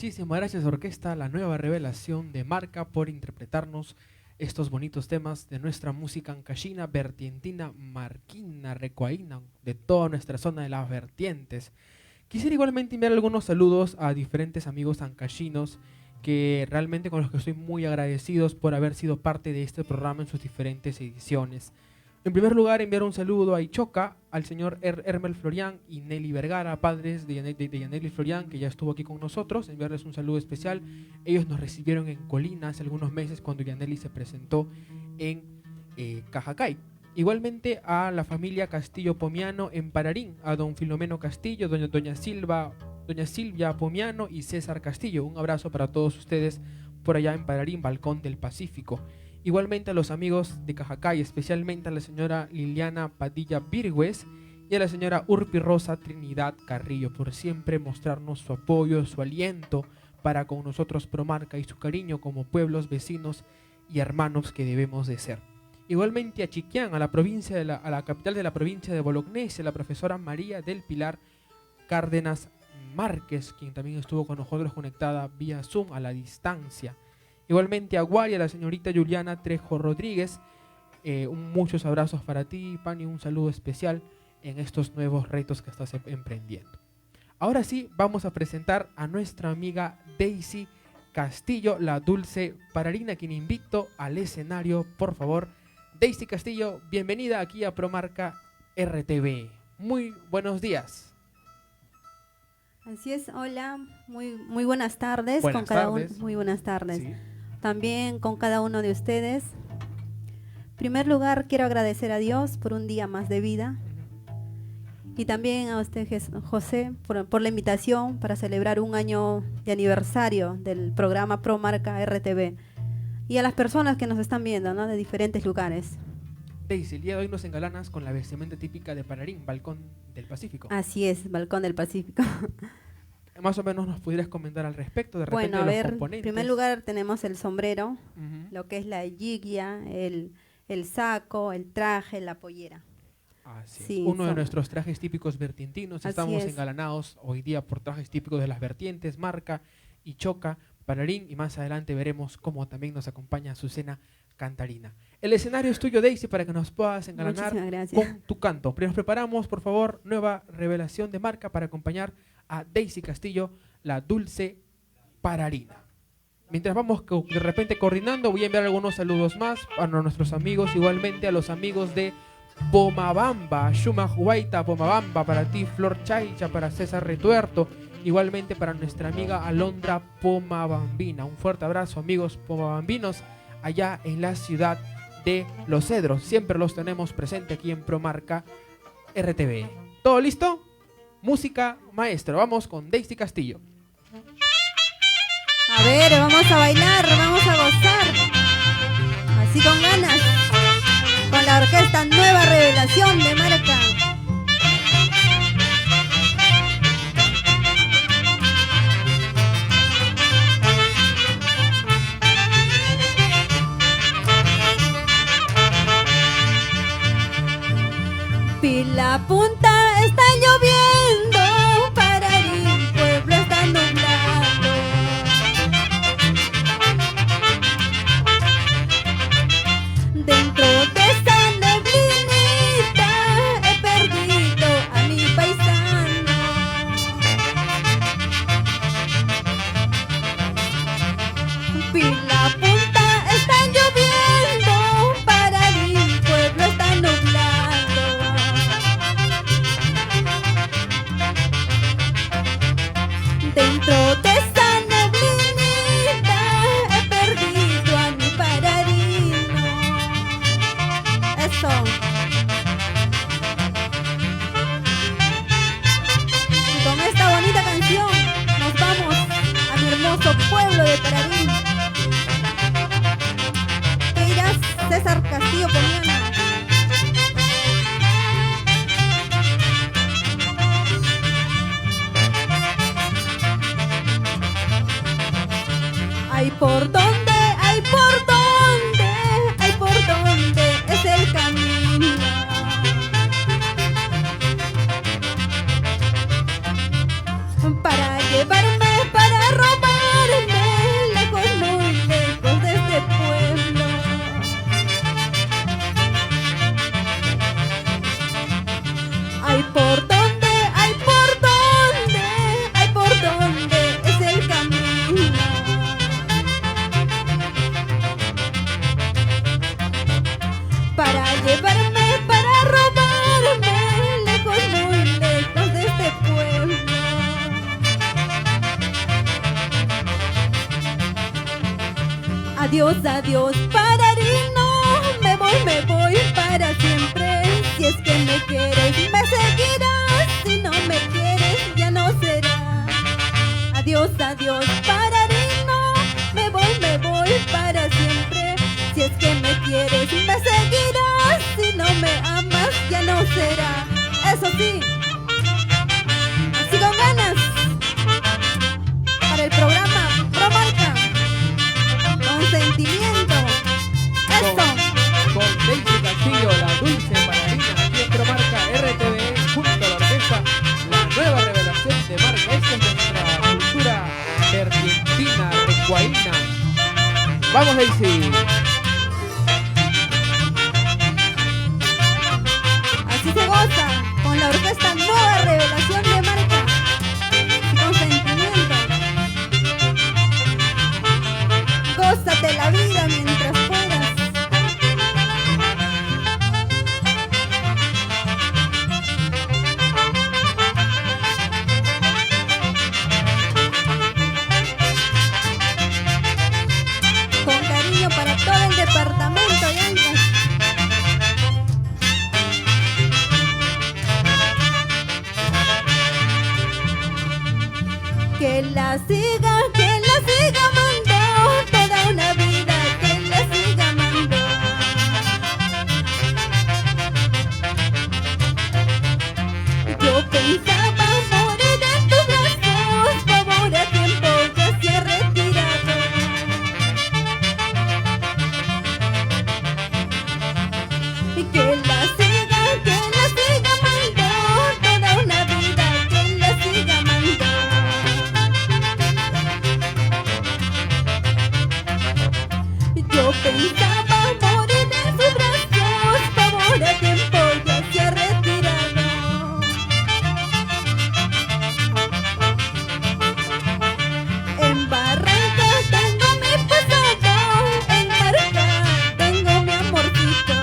Muchísimas gracias, orquesta La Nueva Revelación de Marca, por interpretarnos estos bonitos temas de nuestra música ancashina, vertientina, marquina, recuaína, de toda nuestra zona de las vertientes. Quisiera igualmente enviar algunos saludos a diferentes amigos ancashinos que realmente con los que estoy muy agradecidos por haber sido parte de este programa en sus diferentes ediciones. En primer lugar, enviar un saludo a Ichoca, al señor Hermel Florián y Nelly Vergara, padres de Yaneli Florián, que ya estuvo aquí con nosotros. Enviarles un saludo especial. Ellos nos recibieron en Colina hace algunos meses cuando Yaneli se presentó en Cajacay. Igualmente a la familia Castillo Pomiano en Pararín, a don Filomeno Castillo, doña Silvia Pomiano y César Castillo. Un abrazo para todos ustedes por allá en Pararín, Balcón del Pacífico. Igualmente a los amigos de Cajacay, especialmente a la señora Liliana Padilla Virgües y a la señora Urpi Rosa Trinidad Carrillo, por siempre mostrarnos su apoyo, su aliento para con nosotros Promarca y su cariño como pueblos, vecinos y hermanos que debemos de ser. Igualmente a Chiquián, a la capital de la provincia de Bolognese, la profesora María del Pilar Cárdenas Márquez, quien también estuvo con nosotros conectada vía Zoom a la distancia. Igualmente a Guari, a la señorita Juliana Trejo Rodríguez, muchos abrazos para ti, Pani, un saludo especial en estos nuevos retos que estás emprendiendo. Ahora sí, vamos a presentar a nuestra amiga Daisy Castillo, la dulce pararina, quien invito al escenario, por favor. Daisy Castillo, bienvenida aquí a Promarca RTV. Muy buenos días. Así es, hola, muy buenas tardes. Buenas tardes. Muy buenas tardes. Sí. También con cada uno de ustedes. En primer lugar, quiero agradecer a Dios por un día más de vida. Y también a usted, José, por la invitación para celebrar un año de aniversario del programa Promarca RTV. Y a las personas que nos están viendo, ¿no?, de diferentes lugares. Daisy, el día de hoy nos engalanas con la vestimenta típica de Pararín, Balcón del Pacífico. Así es, Balcón del Pacífico. Más o menos nos pudieras comentar al respecto, de repente, bueno, a de los ver, componentes. en primer lugar tenemos el sombrero, lo que es la guilla, el saco, el traje, la pollera. Así Sí, uno de nuestros trajes típicos vertientinos. Así Estamos es. engalanados hoy día por trajes típicos de las vertientes, Marca, Ichoca, Pararín, y más adelante veremos cómo también nos acompaña Azucena Cantarina. El escenario es tuyo, Daisy, para que nos puedas engalanar Muchísimas gracias. con tu canto. Pero nos preparamos, por favor, nueva revelación de Marca para acompañar a Daisy Castillo, la dulce pararina. Mientras vamos de repente coordinando, voy a enviar algunos saludos más a nuestros amigos, igualmente a los amigos de Pomabamba, Shumahuaita Pomabamba, para ti Flor Chaicha, para César Retuerto, igualmente para nuestra amiga Alondra Pomabambina. Un fuerte abrazo, amigos pomabambinos, allá en la ciudad de Los Cedros. Siempre los tenemos presente aquí en Promarca RTV. ¿Todo listo? Música, maestro. Vamos con Daisy Castillo. A ver, vamos a bailar, vamos a gozar. Así con ganas. Con la orquesta Nueva Revelación de Marca. Pila punta está lloviendo, Pararín pueblo está nublado. Dentro de esa neblinita he perdido a mi paisano. Pila punta está lloviendo, Pararín pueblo está nublado. Dentro de esa neblinita he perdido a mi pararino. Eso. Y con esta bonita canción nos vamos a mi hermoso pueblo de Pararín. ¿Qué dirás, César Castillo Pomiano? Ay, por dónde, ay, por dónde, ay, por dónde es el camino. Para llevarme, para robar. Adiós, adiós, Pararino, me voy para siempre. Si es que me quieres, me seguirás. Si no me quieres, ya no será. Adiós, adiós, Pararino, me voy para siempre. Si es que me quieres, me seguirás. Si no me amas, ya no será. Eso sí, así con ganas, para el programa Promarca, con sentimiento. Eso. Con Daisy Castillo, la dulce bailarina, aquí en Promarca RTV, junto a la orquesta, la nueva revelación de marca. Esta es nuestra cultura argentina, recuaína. Vamos, Daisy. Así se goza con la orquesta Nueva Revelación de Marca, con sentimiento. Gózate la vida mientras puedas. Con cariño para todo el departamento de Ancash. Que la siga amando toda una vida, que la siga amando. Yo pensaba morir en tus brazos, favor a tiempo ya se ha retirado. Que la siga amando toda una vida, que la siga amando. Yo pensaba morir en sus brazos, favor a tiempo ya se ha retirado. En Barrancas tengo mi pasado, en Marca tengo mi amorcito.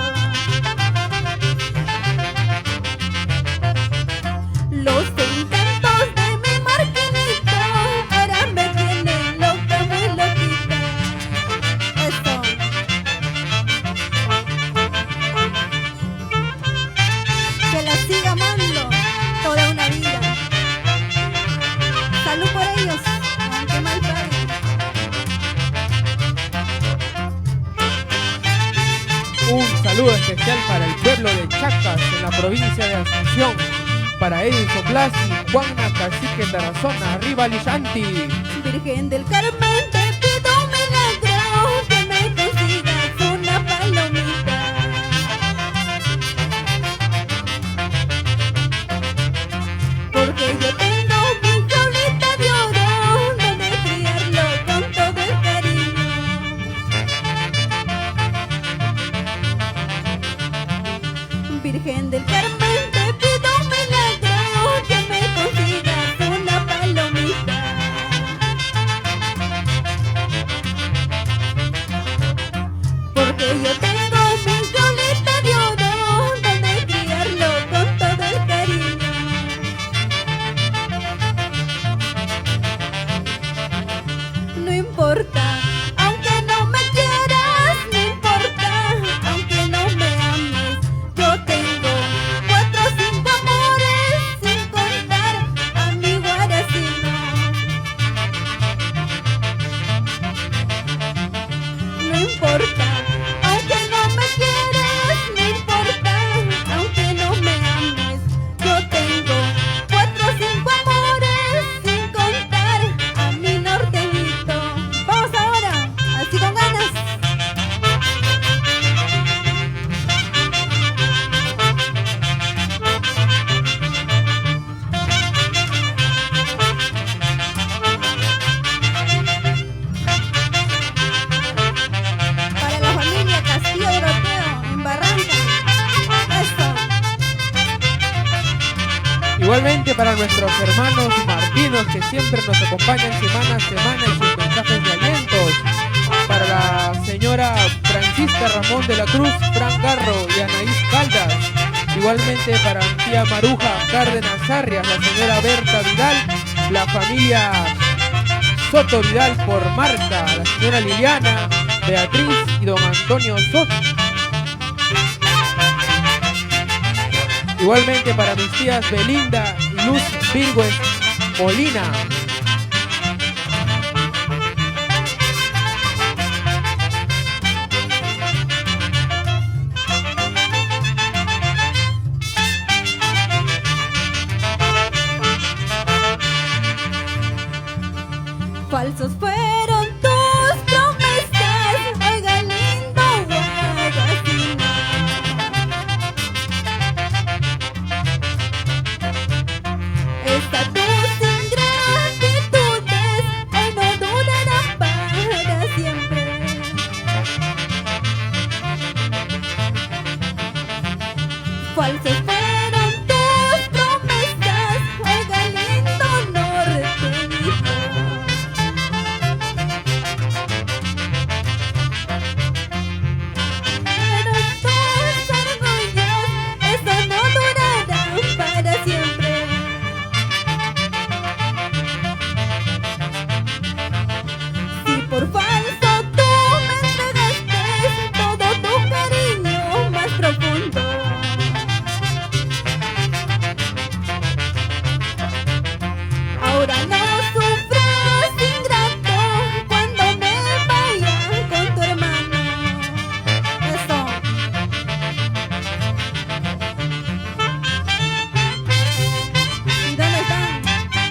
Los encantos de mi Marquinito ahora me tienen loca, muy loquita. Eso. Que la siga amando toda una vida. Salud por ellos, aunque mal paguen. Un saludo especial para el pueblo de Chacas, en la provincia de Asunción. Para Edison Blas y Juana Cacique Tarazona, arriba Lishanti. Virgen del Carmen, te pido un milagro, que me consigas una palomita. Porque yo tengo mi jaulita de oro, donde criarlo con todo el cariño. Virgen del Carmen, te pido un milagro, que me consigas una palomita. Porque yo tengo mi jaulita de oro, donde criarlo con todo el cariño. No importa, aunque no me quieras, no importa, aunque no me ames. Yo tengo 4 o 5 amores, sin contar a mi guaracino. No importa, aunque no me quieras, no importa, aunque no me ames. Yo tengo 4 o 5 amores, sin contar a mi norteñito. Vamos ahora, así con ganas. Para la familia Castillo Europeo en Barranca. Esto. Igualmente para nuestros hermanos marquinos que siempre nos acompañan semana a semana y sus mensajes de alientos. Para la señora Francisca Ramón de la Cruz, Fran Garro y Anaís Caldas. Igualmente para mi tía Maruja Cárdenas Arrias, la señora Berta Vidal, la familia Soto Vidal por Marca, la señora Liliana, Beatriz y don Antonio Soto. Igualmente para mis tías Belinda y Luz Virgües Molina. Falsos fueron tus promesas, oiga lindo Guaracina. Estas tus ingratitudes hoy no durarán para siempre. Falsos fueron tus promesas, oiga lindo norteñito. Pero tus orgullos, eso no durará para siempre. Si por falso tú me entregaste todo tu cariño más profundo, ahora no sufras ingrato cuando me vaya con tu hermano. Eso. ¿Y dónde están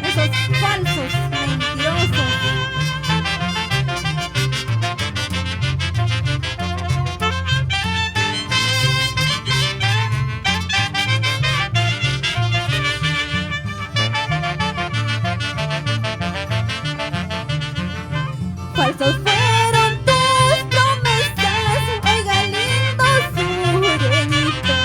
esos falsos mentirosos? Falsos fueron tus promesas, oiga lindo sureñito.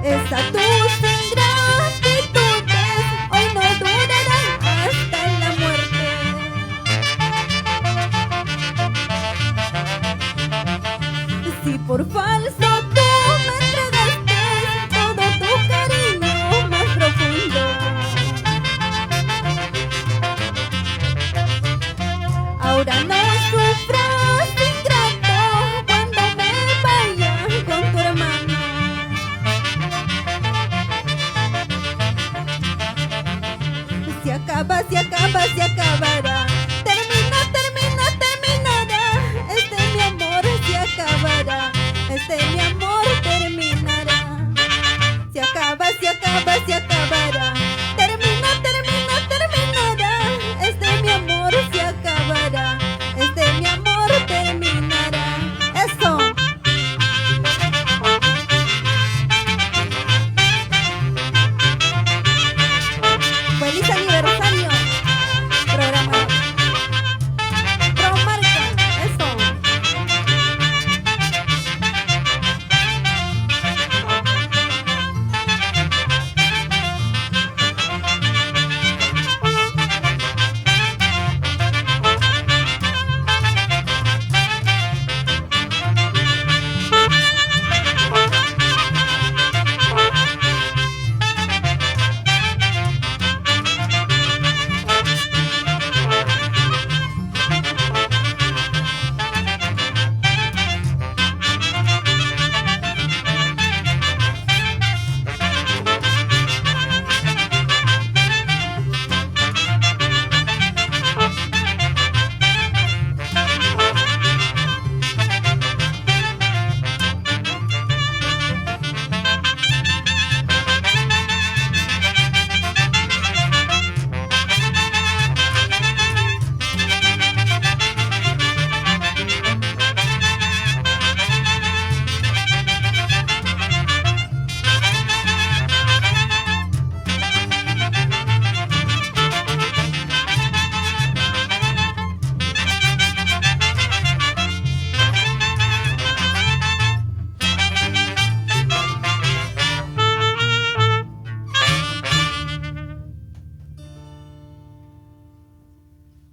Esas tus ingratitudes hoy no durarán hasta la muerte. Si por falso tú me entregaste todo tu cariño más profundo, ahora no sufras ingrato cuando me vaya con tu hermano. Se acaba, se acaba, se acabará. Termina, termina, terminará. Este mi amor se acabará. Este mi amor terminará. Se acaba, se acaba, se acabará. Termina, termina, terminará. Este mi amor se acabará. Este mi amor terminará. Eso. Feliz aniversario. Programa Promarca. Eso.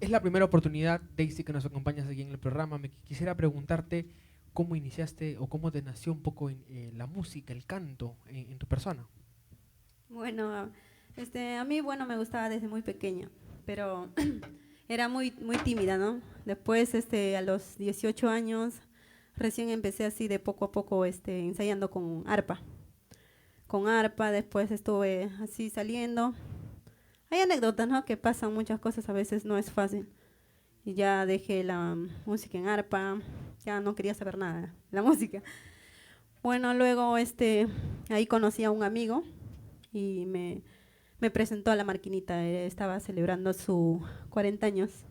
Es la primera oportunidad, Daisy, que nos acompañas aquí en el programa. Me quisiera preguntarte cómo iniciaste o cómo te nació un poco la música, el canto en tu persona. Bueno, a mí, bueno, me gustaba desde muy pequeña. pero era muy tímida, ¿no? Después, a los 18 años, recién empecé así de poco a poco, ensayando con arpa. Con arpa, después estuve así saliendo. Hay anécdotas, ¿no? Que pasan muchas cosas, a veces no es fácil. Y ya dejé la música en arpa, ya no quería saber nada de la música. Bueno, luego ahí conocí a un amigo y me presentó a la Marquinita. Estaba celebrando su 40 años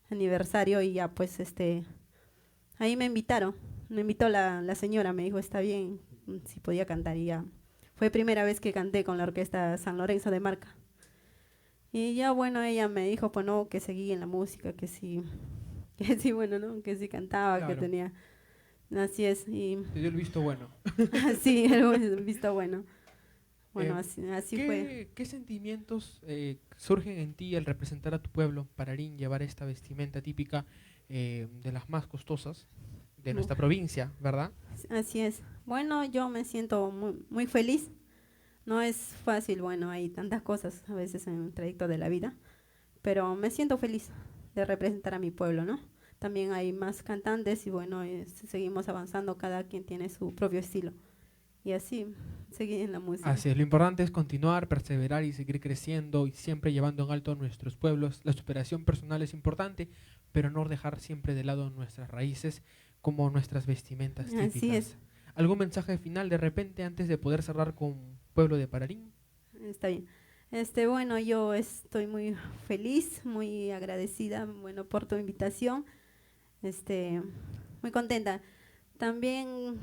aniversario y ya pues ahí me invitaron. Me invitó la señora, me dijo, está bien, si podía cantar. Y ya fue primera vez que canté con la orquesta San Lorenzo de Marca. Y ya bueno, ella me dijo, pues no, que seguí en la música, que sí, bueno, ¿no? Que sí cantaba, Claro. que tenía... Así es. Y Te dio el visto bueno. sí, el visto bueno. Bueno, así ¿qué, fue. ¿Qué sentimientos surgen en ti al representar a tu pueblo, Pararín, llevar esta vestimenta típica de las más costosas de nuestra provincia, ¿verdad? Así es. Bueno, yo me siento muy feliz. No es fácil, bueno, hay tantas cosas a veces en el trayecto de la vida, pero me siento feliz de representar a mi pueblo, ¿no? También hay más cantantes y bueno, seguimos avanzando, cada quien tiene su propio estilo. Y así, seguir en la música. Así es, lo importante es continuar, perseverar y seguir creciendo y siempre llevando en alto a nuestros pueblos. La superación personal es importante, pero no dejar siempre de lado nuestras raíces como nuestras vestimentas típicas. Así es. ¿Algún mensaje final de repente antes de poder cerrar con Pueblo de Pararín? Está bien. Bueno, yo estoy muy feliz, muy agradecida, bueno, por tu invitación. Muy contenta. También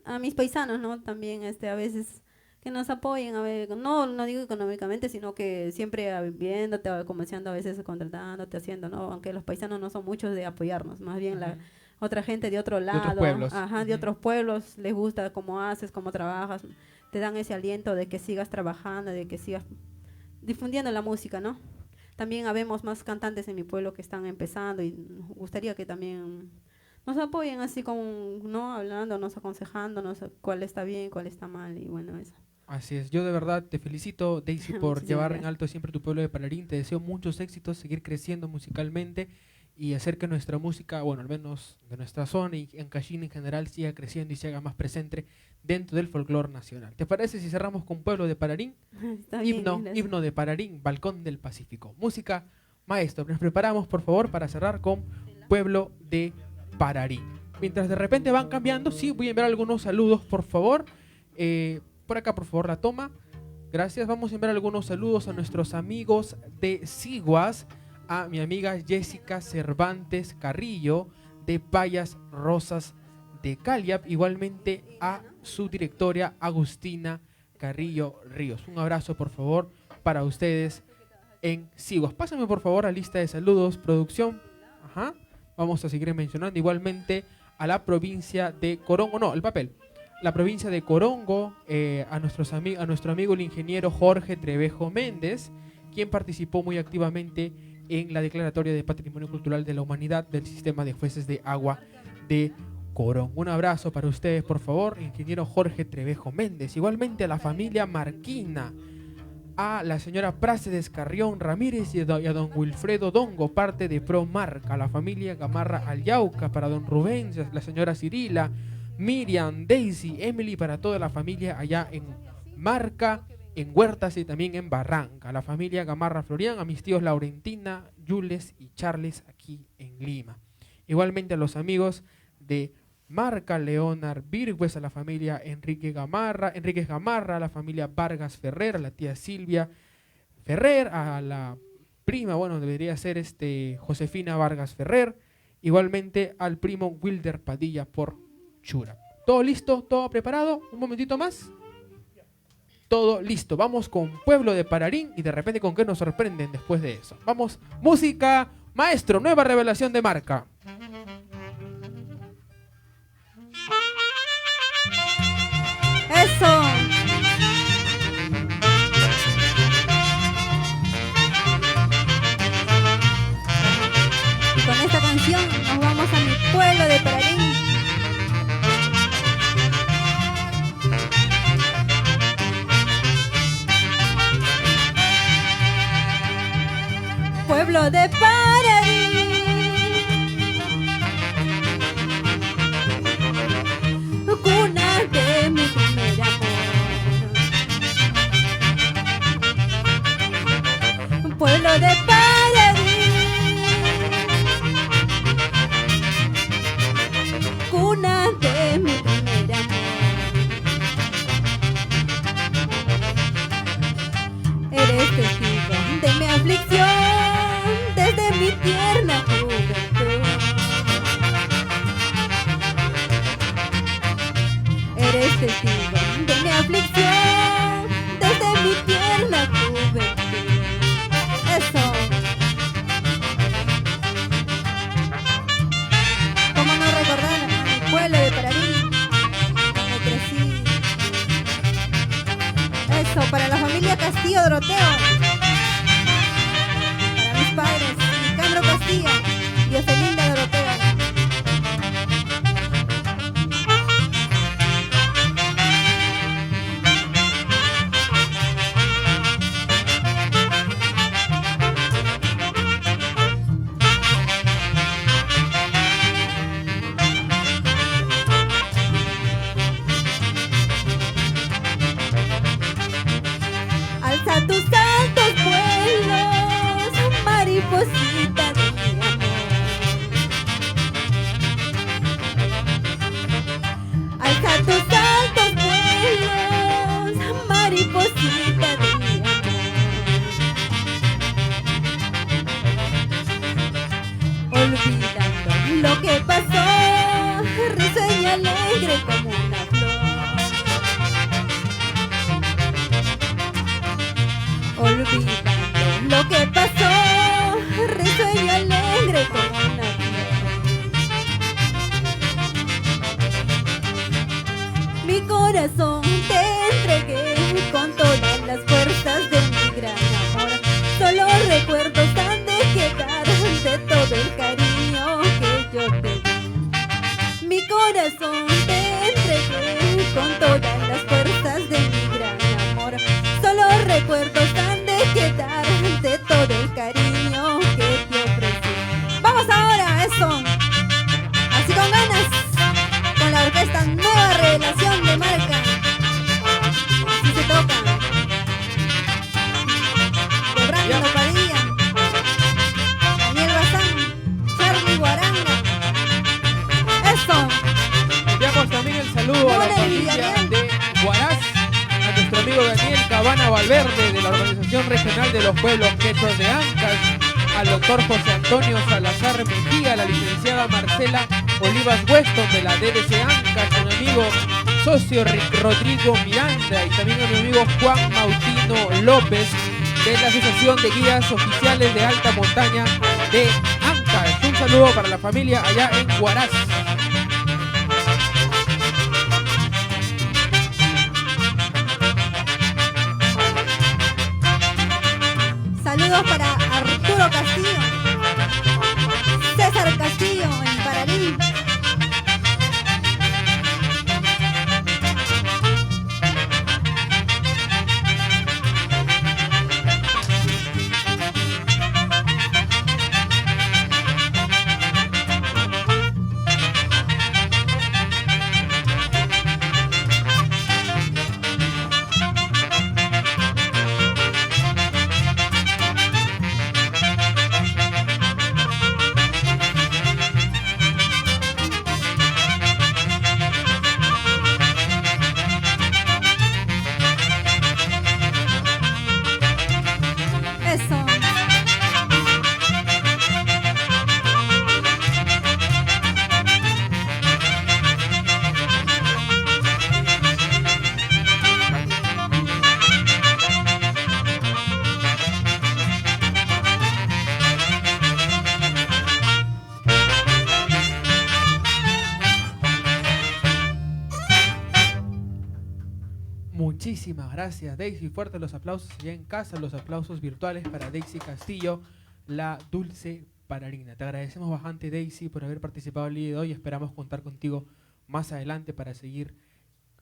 a mis paisanos, ¿no? También a veces que nos apoyen, a ver, no digo económicamente, sino que siempre viéndote, comerciando, a veces contratándote, haciendo, ¿no? Aunque los paisanos no son muchos de apoyarnos, más bien la otra gente de otro lado, otros pueblos. Ajá, de otros pueblos, les gusta cómo haces, cómo trabajas, te dan ese aliento de que sigas trabajando, de que sigas difundiendo la música, ¿no? También habemos más cantantes en mi pueblo que están empezando y nos gustaría que también nos apoyen así como, ¿no? Hablándonos, aconsejándonos cuál está bien, cuál está mal y bueno, eso. Así es, yo de verdad te felicito, Daisy, por Muchísimas llevar en gracias. alto siempre tu pueblo de Pararín. Te deseo muchos éxitos, seguir creciendo musicalmente y hacer que nuestra música, bueno, al menos de nuestra zona y en Cachín en general, siga creciendo y se haga más presente dentro del folclore nacional. ¿Te parece si cerramos con Pueblo de Pararín? Está bien, gracias. Himno de Pararín, Balcón del Pacífico. Música, maestro, nos preparamos por favor para cerrar con Pueblo de Pararín. Mientras de repente van cambiando, sí, voy a enviar algunos saludos por favor. Por acá por favor la toma. Gracias, vamos a enviar algunos saludos a nuestros amigos de Siguas, a mi amiga Jessica Cervantes Carrillo de Payas Rosas de Caliap, igualmente a su directora Agustina Carrillo Ríos. Un abrazo por favor para ustedes en Siguas. Pásame por favor la lista de saludos, producción. Ajá. Vamos a seguir mencionando igualmente a la provincia de Corongo, no, el papel. La provincia de Corongo, a nuestro amigo el ingeniero Jorge Trevejo Méndez, quien participó muy activamente en la Declaratoria de Patrimonio Cultural de la Humanidad del Sistema de Jueces de Agua de Corongo. Un abrazo para ustedes, por favor, ingeniero Jorge Trevejo Méndez. Igualmente a la familia Marquina, a la señora Prácedes Carrión Ramírez y a don Wilfredo Dongo, parte de Promarca, a la familia Gamarra Alyauca, para don Rubén, la señora Cirila, Miriam, Daisy, Emily, para toda la familia allá en Marca, en Huertas y también en Barranca, a la familia Gamarra Florian, a mis tíos Laurentina, Jules y Charles aquí en Lima. Igualmente a los amigos de Marca, Leonard Virgües, a la familia Enríquez Gamarra, a la familia Vargas Ferrer, a la tía Silvia Ferrer, a la prima, bueno, debería ser Josefina Vargas Ferrer, igualmente al primo Wilder Padilla por Chura. ¿Todo listo? ¿Todo preparado? Un momentito más. Todo listo. Vamos con Pueblo de Pararín y de repente con qué nos sorprenden después de eso. Vamos, música, maestro, nueva revelación de Marca. ¡Eso! Y con esta canción nos vamos a mi pueblo de Pararín. pueblo de Pararí, cuna de mi primer amor. Pueblo de Pararí, cuna de mi primer amor. Eres testigo de mi aflicción desde mi tierna juventud. Eres testigo de mi aflicción desde mi tierna juventud. Eso. ¿Cómo no recordar a mi pueblo de Pararí, donde crecí? Eso, para la familia Castillo Doroteo, para mis padres, Nicandro Castillo y Joselinda Doroteo. Alza tus altos vuelos, mariposita de mi amor. Alza tus altos vuelos, mariposita de mi amor. Olvidando lo que pasó, risueña alegre como una flor. Olvidando lo que pasó, risueño alegre como una flor. Mi corazón te entregué con todas las fuerzas de mi gran amor. Solo recuerdos han de quedar de todo el cariño que yo te di. Mi corazón te entregué con todas las fuerzas de mi gran amor. Solo recuerdos han de quedar de todo el cariño que te ofrecí. Vamos ahora, eso. Así con ganas, con la orquesta Nueva Revelación de Marca. Así se toca. De Brando Padilla, Daniel Bazán, Charlie Guaranga. Eso. Enviamos también el saludo a la familia de Huaraz, a nuestro amigo Daniel Cabana Valverde de la Organización Regional de los Pueblos Quechos de Ancash, al doctor José Antonio Salazar Mejía, a la licenciada Marcela Olivas Weston de la DDC Ancash, a mi amigo socio Rodrigo Miranda y también a mi amigo Juan Mautino López de la Asociación de Guías Oficiales de Alta Montaña de Ancash. Un saludo para la familia allá en Huaraz. Saludos para Arturo Castillo, César Castillo en Pararí. Eso. Muchísimas gracias, Daisy. Fuertes los aplausos allá en casa, los aplausos virtuales para Daisy Castillo, la dulce pararina. Te agradecemos bastante, Daisy, por haber participado el día de hoy. Esperamos contar contigo más adelante para seguir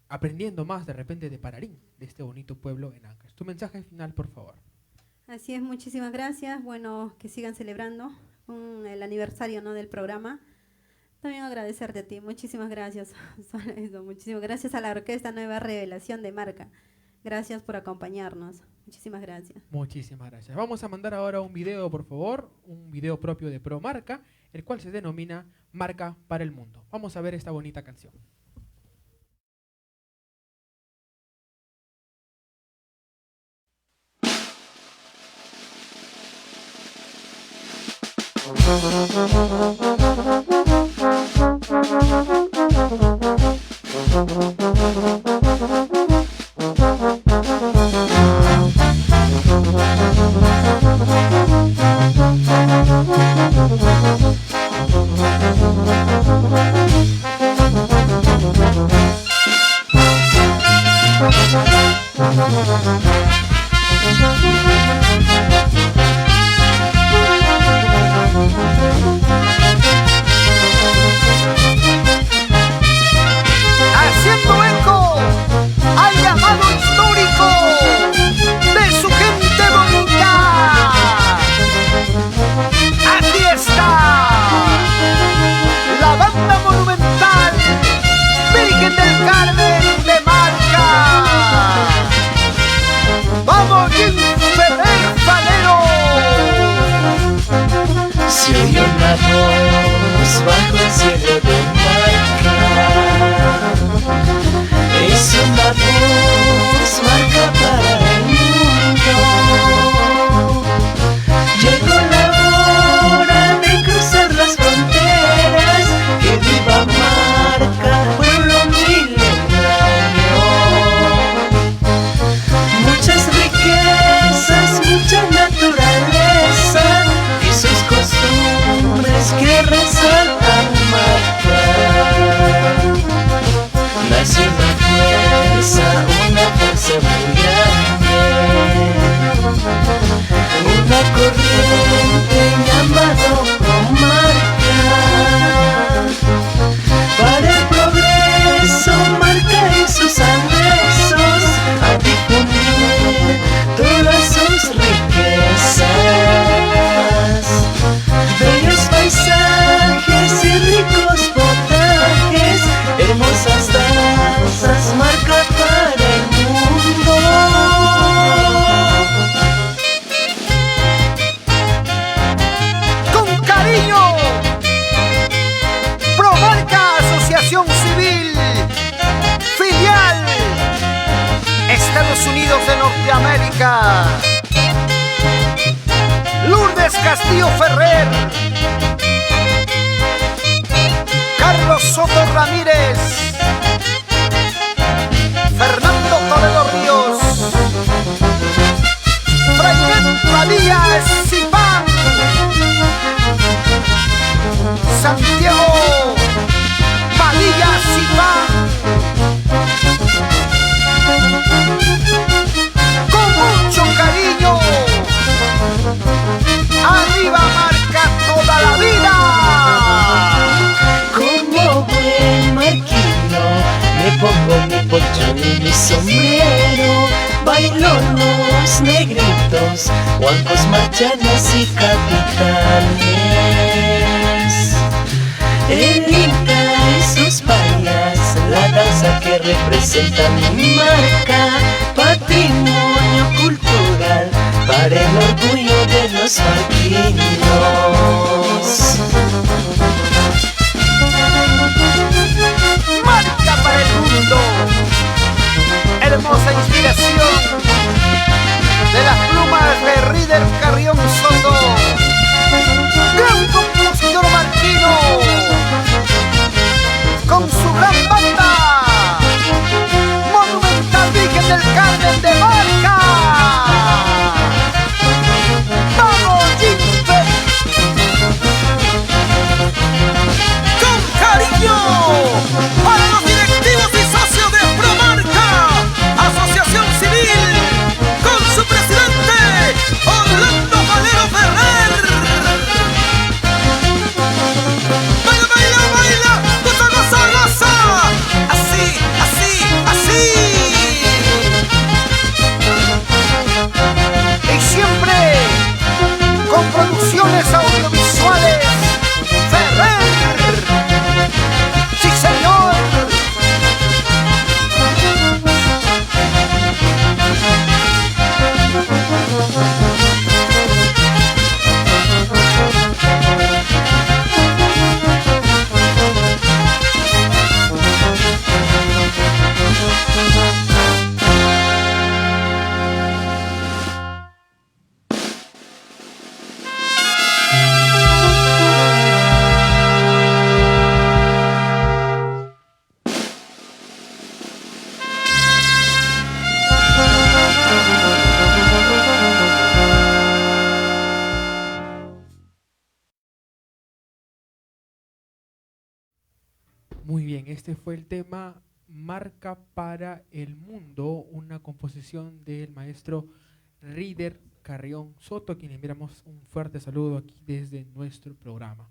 aprendiendo más de repente de Pararín, de este bonito pueblo en Ancash. Tu mensaje final, por favor. Así es, muchísimas gracias. Bueno, que sigan celebrando el aniversario, ¿no?, del programa. También agradecerte a ti, muchísimas gracias. Solo eso, muchísimas gracias a la orquesta Nueva Revelación de Marca. Gracias por acompañarnos. Muchísimas gracias. Muchísimas gracias. Vamos a mandar ahora un video, por favor, un video propio de Pro Marca, el cual se denomina Marca para el Mundo. Vamos a ver esta bonita canción. Haciendo eco al llamado histórico de su gente bonita. Aquí está la banda monumental Virgen del Carmen de Marca. ¡Vamos, Jim Ferrer Falero! Se oye una voz bajo el cielo de Marca. Es una voz marca para el mundo. Llegó la hora de cruzar las fronteras. Que viva Marca, pueblo milenario. Muchas riquezas, mucha naturaleza y sus costumbres que resaltan Marca. Nació una fuerza muy grande, una corriente llamada Pro Marca. Para el progreso, Marca y sus anexos a difundir todas sus riquezas. Bellos paisajes y ricos potajes, hermosas danzas, Marca para el mundo. Con cariño, Pro Marca Asociación Civil, filial Estados Unidos de Norteamérica. Lourdes Castillo Ferrer, Carlos Soto Ramírez, Fernando Toledo Ríos, Frainet Padilla Zipán, Santiago Padilla Zipán. Con mucho cariño, arriba Marca toda la vida. Como buen marquino, me pongo mi poncho y mi sombrero. Bailo los negritos, huancos, marchanas y capitanes. El Inca y sus payas, la danza que representa mi Marca. Patrimonio cultural para el orgullo de los marquinos. Marca para el mundo, hermosa inspiración de las plumas de Rider Carrión Soto, gran compositor marquino, con su gran banda Monumental Virgen del Carmen de Marca. ¡Vamos, Jimper! ¡Con cariño! Para los directivos y socios de Pro Marca Asociación Civil, con su presidente Orlando Falero Ferrer. Producciones Audiovisuales Ferrer. ¡Sí, señor! Muy bien, este fue el tema Marca para el Mundo, una composición del maestro Rider Carrión Soto, a quien le enviamos un fuerte saludo aquí desde nuestro programa.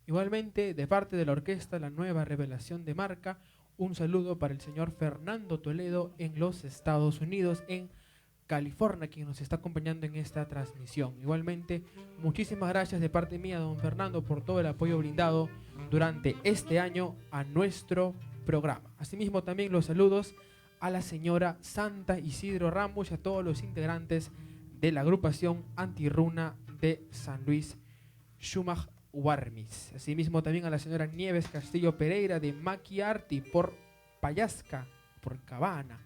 Igualmente, de parte de la orquesta La Nueva Revelación de Marca, un saludo para el señor Fernando Toledo en los Estados Unidos, en California, quien nos está acompañando en esta transmisión. Igualmente, muchísimas gracias de parte mía, don Fernando, por todo el apoyo brindado durante este año a nuestro programa. Asimismo, también los saludos a la señora Santa Isidro Ramos y a todos los integrantes de la agrupación Antirruna de San Luis Shumach Warmis. Asimismo, también a la señora Nieves Castillo Pereira de Maquiarti por Payasca, por Cabana.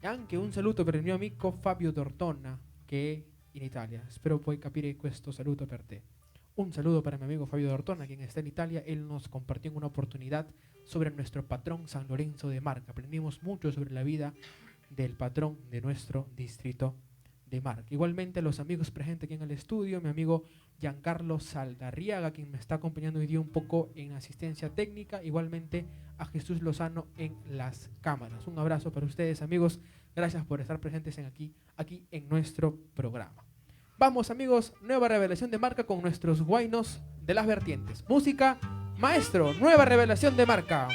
Anche un saluto per il mio amico Fabio Tortona, che è in Italia. Spero puoi capire questo saluto per te. Un saludo para mi amigo Fabio Tortona, quien está en Italia. Él nos compartió en una oportunidad sobre nuestro patrón San Lorenzo de Marca. Aprendimos mucho sobre la vida del patrón de nuestro distrito de Marca. Igualmente, los amigos presentes aquí en el estudio, mi amigo Giancarlo Saldarriaga, quien me está acompañando hoy día un poco en asistencia técnica. Igualmente a Jesús Lozano en las cámaras. Un abrazo para ustedes, amigos. Gracias por estar presentes aquí en nuestro programa. Vamos, amigos, nueva revelación de Marca con nuestros guainos de las vertientes. Música, maestro, nueva revelación de Marca.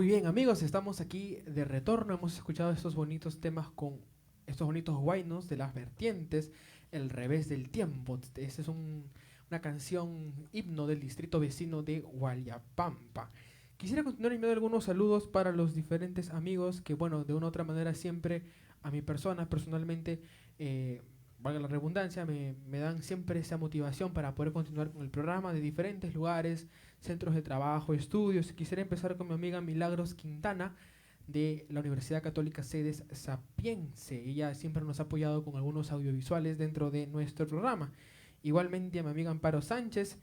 bien, amigos, estamos aquí de retorno. Hemos escuchado estos bonitos temas con estos bonitos guainos de las vertientes, El revés del tiempo. Esa es una canción himno del distrito vecino de Huayapampa. Quisiera continuar enviando algunos saludos para los diferentes amigos que, bueno, de una u otra manera siempre a mi persona, personalmente, valga la redundancia, me dan siempre esa motivación para poder continuar con el programa de diferentes lugares, centros de trabajo, estudios. Quisiera empezar con mi amiga Milagros Quintana de la Universidad Católica Sedes Sapiense. Ella siempre nos ha apoyado con algunos audiovisuales dentro de nuestro programa. Igualmente a mi amiga Amparo Sánchez,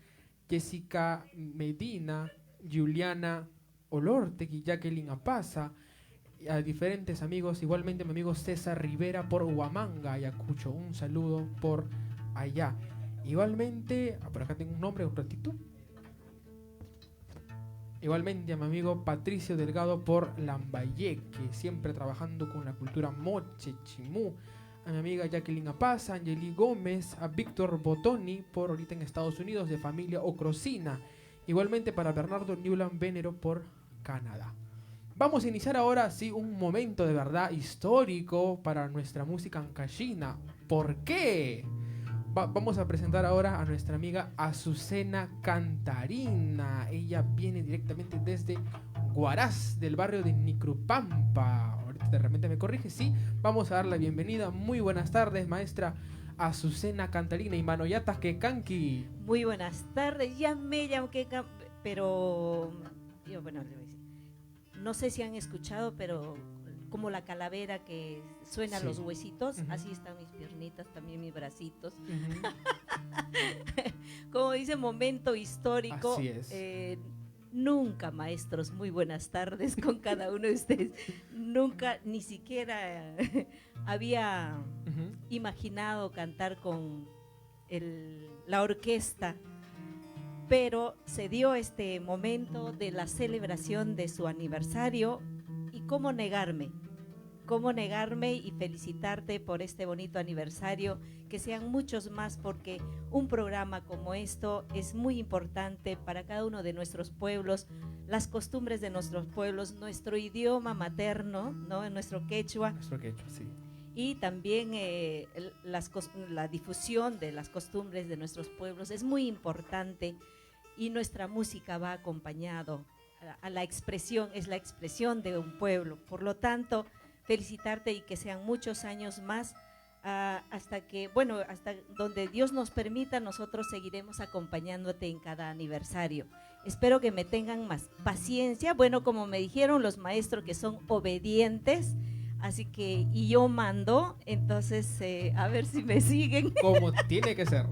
Jessica Medina, Juliana Olortegui, Jacqueline Apaza, a diferentes amigos, igualmente a mi amigo César Rivera por Huamanga, Ayacucho. Un saludo por allá. Igualmente, por acá tengo un nombre, un ratito. Igualmente a mi amigo Patricio Delgado por Lambayeque, siempre trabajando con la cultura moche, chimú. A mi amiga Jacqueline Apaza, Angeli Gómez, a Víctor Botoni por ahorita en Estados Unidos, de familia Ocrocina. Igualmente para Bernardo Newland Venero por Canadá. Vamos a iniciar ahora, sí, un momento de verdad histórico para nuestra música ancashina. ¿Por qué? Vamos a presentar ahora a nuestra amiga Azucena Cantarina. Ella viene directamente desde Huaraz, del barrio de Nicrupampa. Ahorita de repente me corrige, sí. Vamos a dar la bienvenida. Muy buenas tardes, maestra Azucena Cantarina y Manoyatas que Kanki. Muy buenas tardes, ya me llamo que pero yo, bueno, le voy a decir, no sé si han escuchado, pero como la calavera que suena los huesitos, así están mis piernitas, también mis bracitos. Como dice, momento histórico. Así es. Nunca, maestros, muy buenas tardes con cada uno de ustedes. Nunca, ni siquiera había imaginado cantar con la orquesta, pero se dio este momento de la celebración de su aniversario y cómo negarme y felicitarte por este bonito aniversario, que sean muchos más, porque un programa como esto es muy importante para cada uno de nuestros pueblos, las costumbres de nuestros pueblos, nuestro idioma materno, ¿no? Nuestro quechua. Nuestro quechua, sí. Y también la difusión de las costumbres de nuestros pueblos es muy importante, y nuestra música va acompañado a la expresión, es la expresión de un pueblo. Por lo tanto, felicitarte y que sean muchos años más, hasta donde Dios nos permita, nosotros seguiremos acompañándote en cada aniversario. Espero que me tengan más paciencia, bueno, como me dijeron los maestros que son obedientes, así que, y yo mando, entonces a ver si me siguen. Como tiene que ser.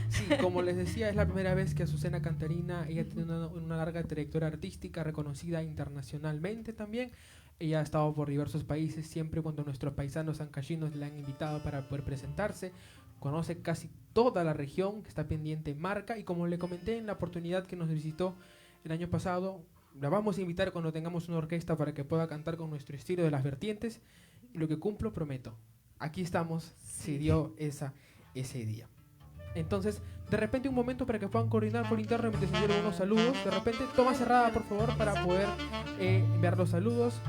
Sí, como les decía, es la primera vez que Azucena Cantarina, ella tiene una larga trayectoria artística reconocida internacionalmente también. Ella ha estado por diversos países, siempre cuando nuestros paisanos ancashinos le han invitado para poder presentarse. Conoce casi toda la región, que está pendiente en Marca, y como le comenté en la oportunidad que nos visitó el año pasado, la vamos a invitar cuando tengamos una orquesta para que pueda cantar con nuestro estilo de las vertientes, y lo que cumplo prometo. Aquí estamos, se dio ese día. Entonces, de repente un momento para que puedan coordinar por interno mientras envían unos saludos. De repente, toma cerrada por favor para poder enviar los saludos.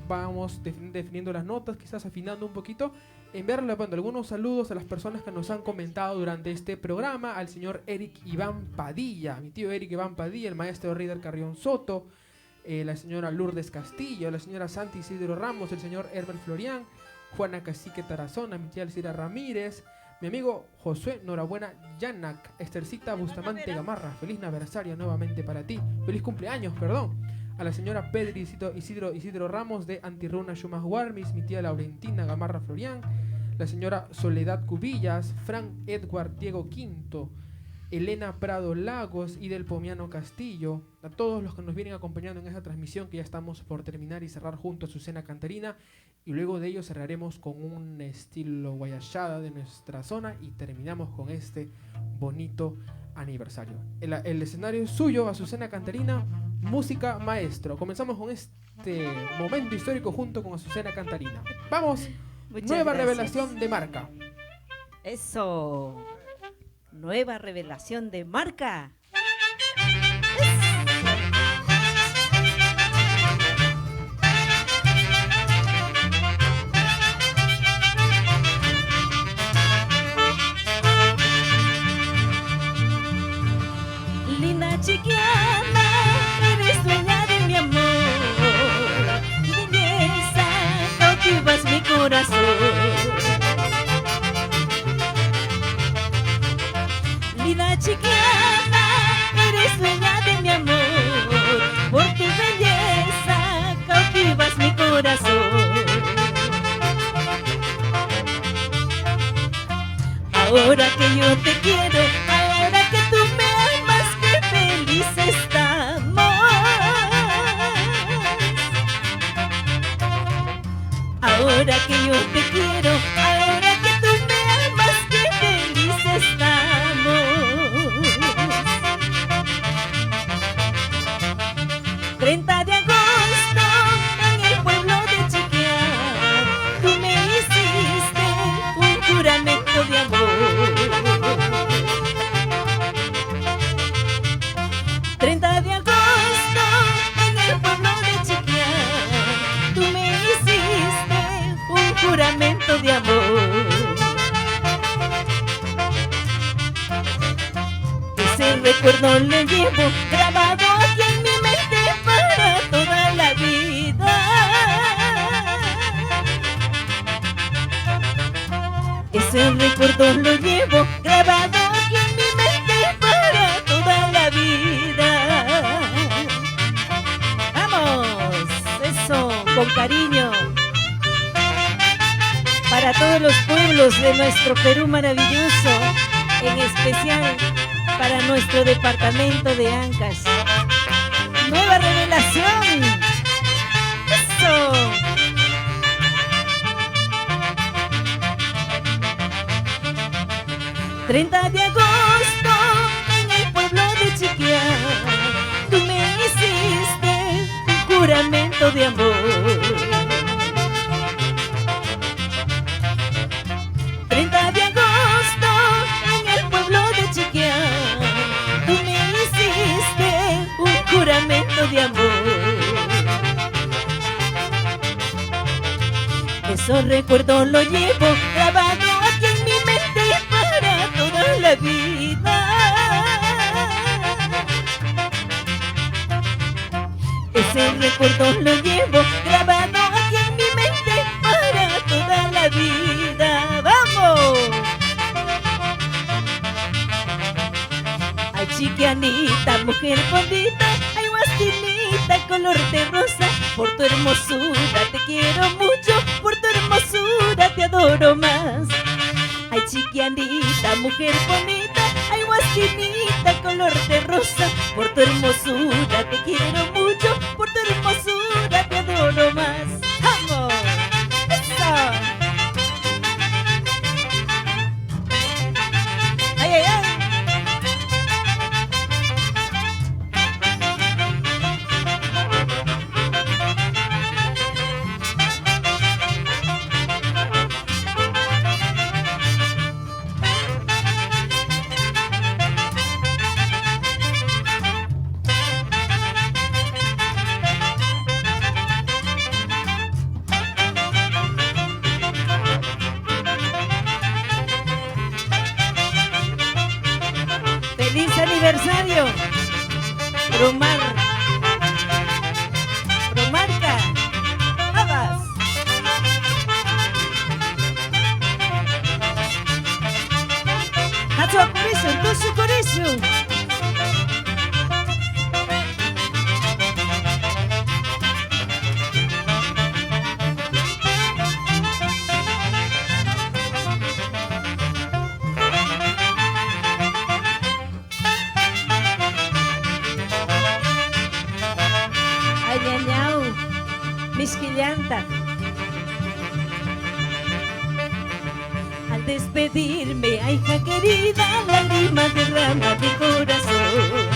Vamos definiendo las notas, quizás afinando un poquito. Enviarle algunos saludos a las personas que nos han comentado durante este programa. Al señor Eric Iván Padilla, mi tío Eric Iván Padilla, el maestro Rider Carrión Soto, la señora Lourdes Castillo, la señora Santi Isidro Ramos, el señor Herbert Florián, Juana Cacique Tarazona, mi tía Alcira Ramírez, mi amigo Josué Norabuena Yanak, Estercita Bustamante Gamarra, feliz aniversario nuevamente para ti, feliz cumpleaños, perdón. A la señora Pedri Isidro Ramos de Antirruna Shumas Guarmis, mi tía Laurentina Gamarra Florián, la señora Soledad Cubillas, Frank Edward Diego Quinto, Elena Prado Lagos y del Pomiano Castillo, a todos los que nos vienen acompañando en esa transmisión que ya estamos por terminar y cerrar junto a Azucena Cantarina, y luego de ello cerraremos con un estilo guayachada de nuestra zona y terminamos con este bonito aniversario. El escenario es suyo, Azucena Cantarina, música maestro. Comenzamos con este momento histórico junto con Azucena Cantarina. Vamos, nueva revelación de Marca. Eso. Nueva revelación de Marca. chiquiana, eres dueña de mi amor. Tu belleza cautivas mi corazón. Vida chiquiana, eres dueña de mi amor. Por tu belleza cautivas mi corazón. Ahora que yo te quiero, ahora que tú me amas, qué feliz estamos. Ahora que yo te quiero, ahora que tú me amas, qué feliz estamos. 30 de agosto en el pueblo de Chiquián, tú me hiciste un juramento de amor. 30 de agosto en el pueblo de Chiquián, tú me hiciste un juramento de amor. Ese recuerdo lo llevo grabado aquí en mi mente para toda la vida. Ese recuerdo lo llevo grabado aquí en mi mente para toda la vida. ¡Vamos! Eso, con cariño. Para todos los pueblos de nuestro Perú maravilloso, en especial para nuestro departamento de Ancash. ¡Nueva revelación! ¡Eso! ...30 de agosto en el pueblo de Chiquián, tú me hiciste un juramento de amor. 30 de agosto en el pueblo de Chiquián, tú me hiciste un juramento de amor. Esos recuerdos los llevo grabado aquí en mi mente para toda la vida. Ese recuerdo lo llevo grabado aquí en mi mente para toda la vida. ¡Vamos! Ay, chiquianita, mujer bonita, ay, guastinita, color de rosa, por tu hermosura te quiero mucho, por tu hermosura te adoro más. Ay, chiquianita, mujer bonita, ay, guastinita, color de rosa, por tu hermosura te quiero mucho, por tu hermosura te adoro más. ¡Vamos! ¡Eso! ¡Ay, ay, ay! ¡Feliz aniversario! Promar. Promarca. ¡Abas! ¡Hacho por eso! ¡Entonces por eso! Añañau, Misquillanta. Al despedirme, ay, hija querida, lágrimas derrama mi corazón.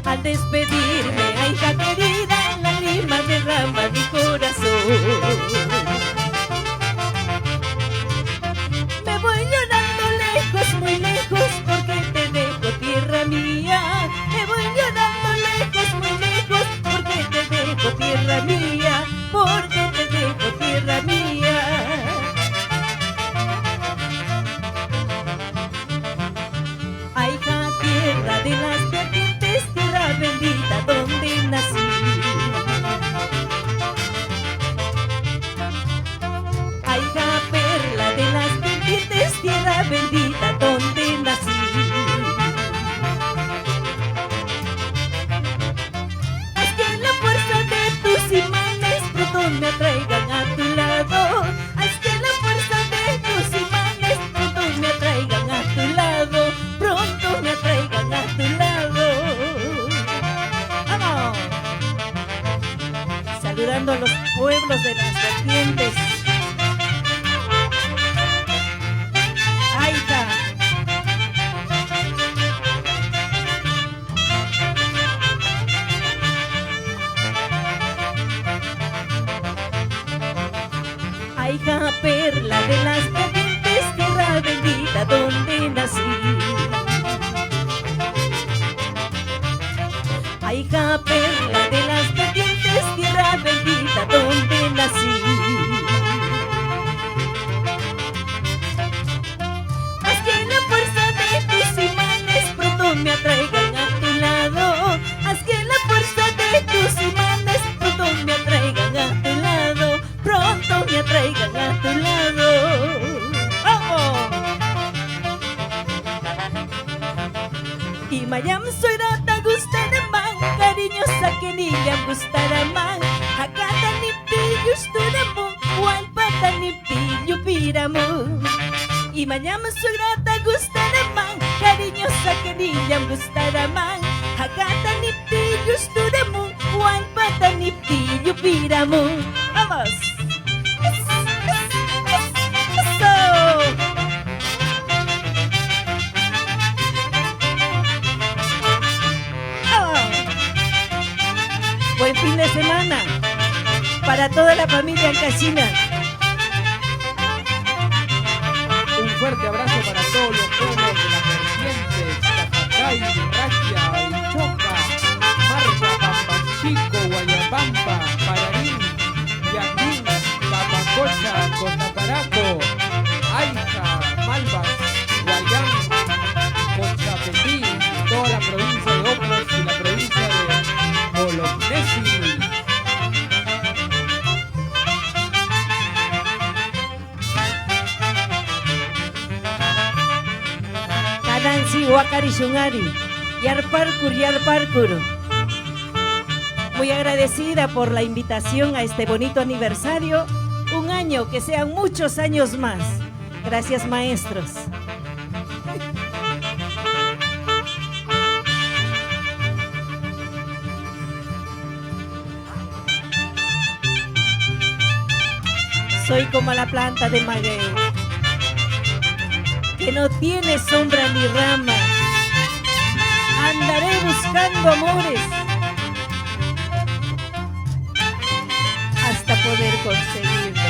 Al despedirme, ay, hija querida, lágrimas derrama mi corazón. Me voy llorando lejos, muy lejos, porque te dejo, tierra mía. Me voy llorando lejos, muy lejos, porque te dejo, tierra mía. Porque te dejo, tierra mía. llegando a los pueblos de las vertientes. Aika. Aika, perla de las vertientes, tierra bendita donde nací. Aika, perla de las vertientes, tierra bendita donde nací. Haz que la fuerza de tus imanes pronto me atraigan a tu lado. Haz que la fuerza de tus imanes pronto me atraigan a tu lado. Pronto me atraigan a tu lado. ¡Vamos! Y mayam soy rata gustaraman, cariñosa que niña gustaraman. Hakata ni pillo esturamu, walpata ni pillo piramu. Y mayam soy rata gustaraman, cariñosa que niña gustaraman. Hakata ni pillo esturamu, walpata ni pillo piramu. ¡Vamos! Buen fin de semana para toda la familia Ancashina. Un fuerte abrazo para todos los pueblos de las vertientes, Cajacay, Raquia, Ichoca, Marca, Pampachico, Guayabamba, Pararín, Yaquín, Papacocha, Cotaparaco, Aija, Malvas, Guayán, Cochapetí, toda la provincia de Ocros y la provincia de Bolognesi. Kadansi Wakari Shungari, Yarparkur, Yarparkur. Muy agradecida por la invitación a este bonito aniversario. Un año, que sean muchos años más. Gracias, maestros. Soy como la planta de maguey, que no tiene sombra ni rama. Andaré buscando amores hasta poder conseguirlo.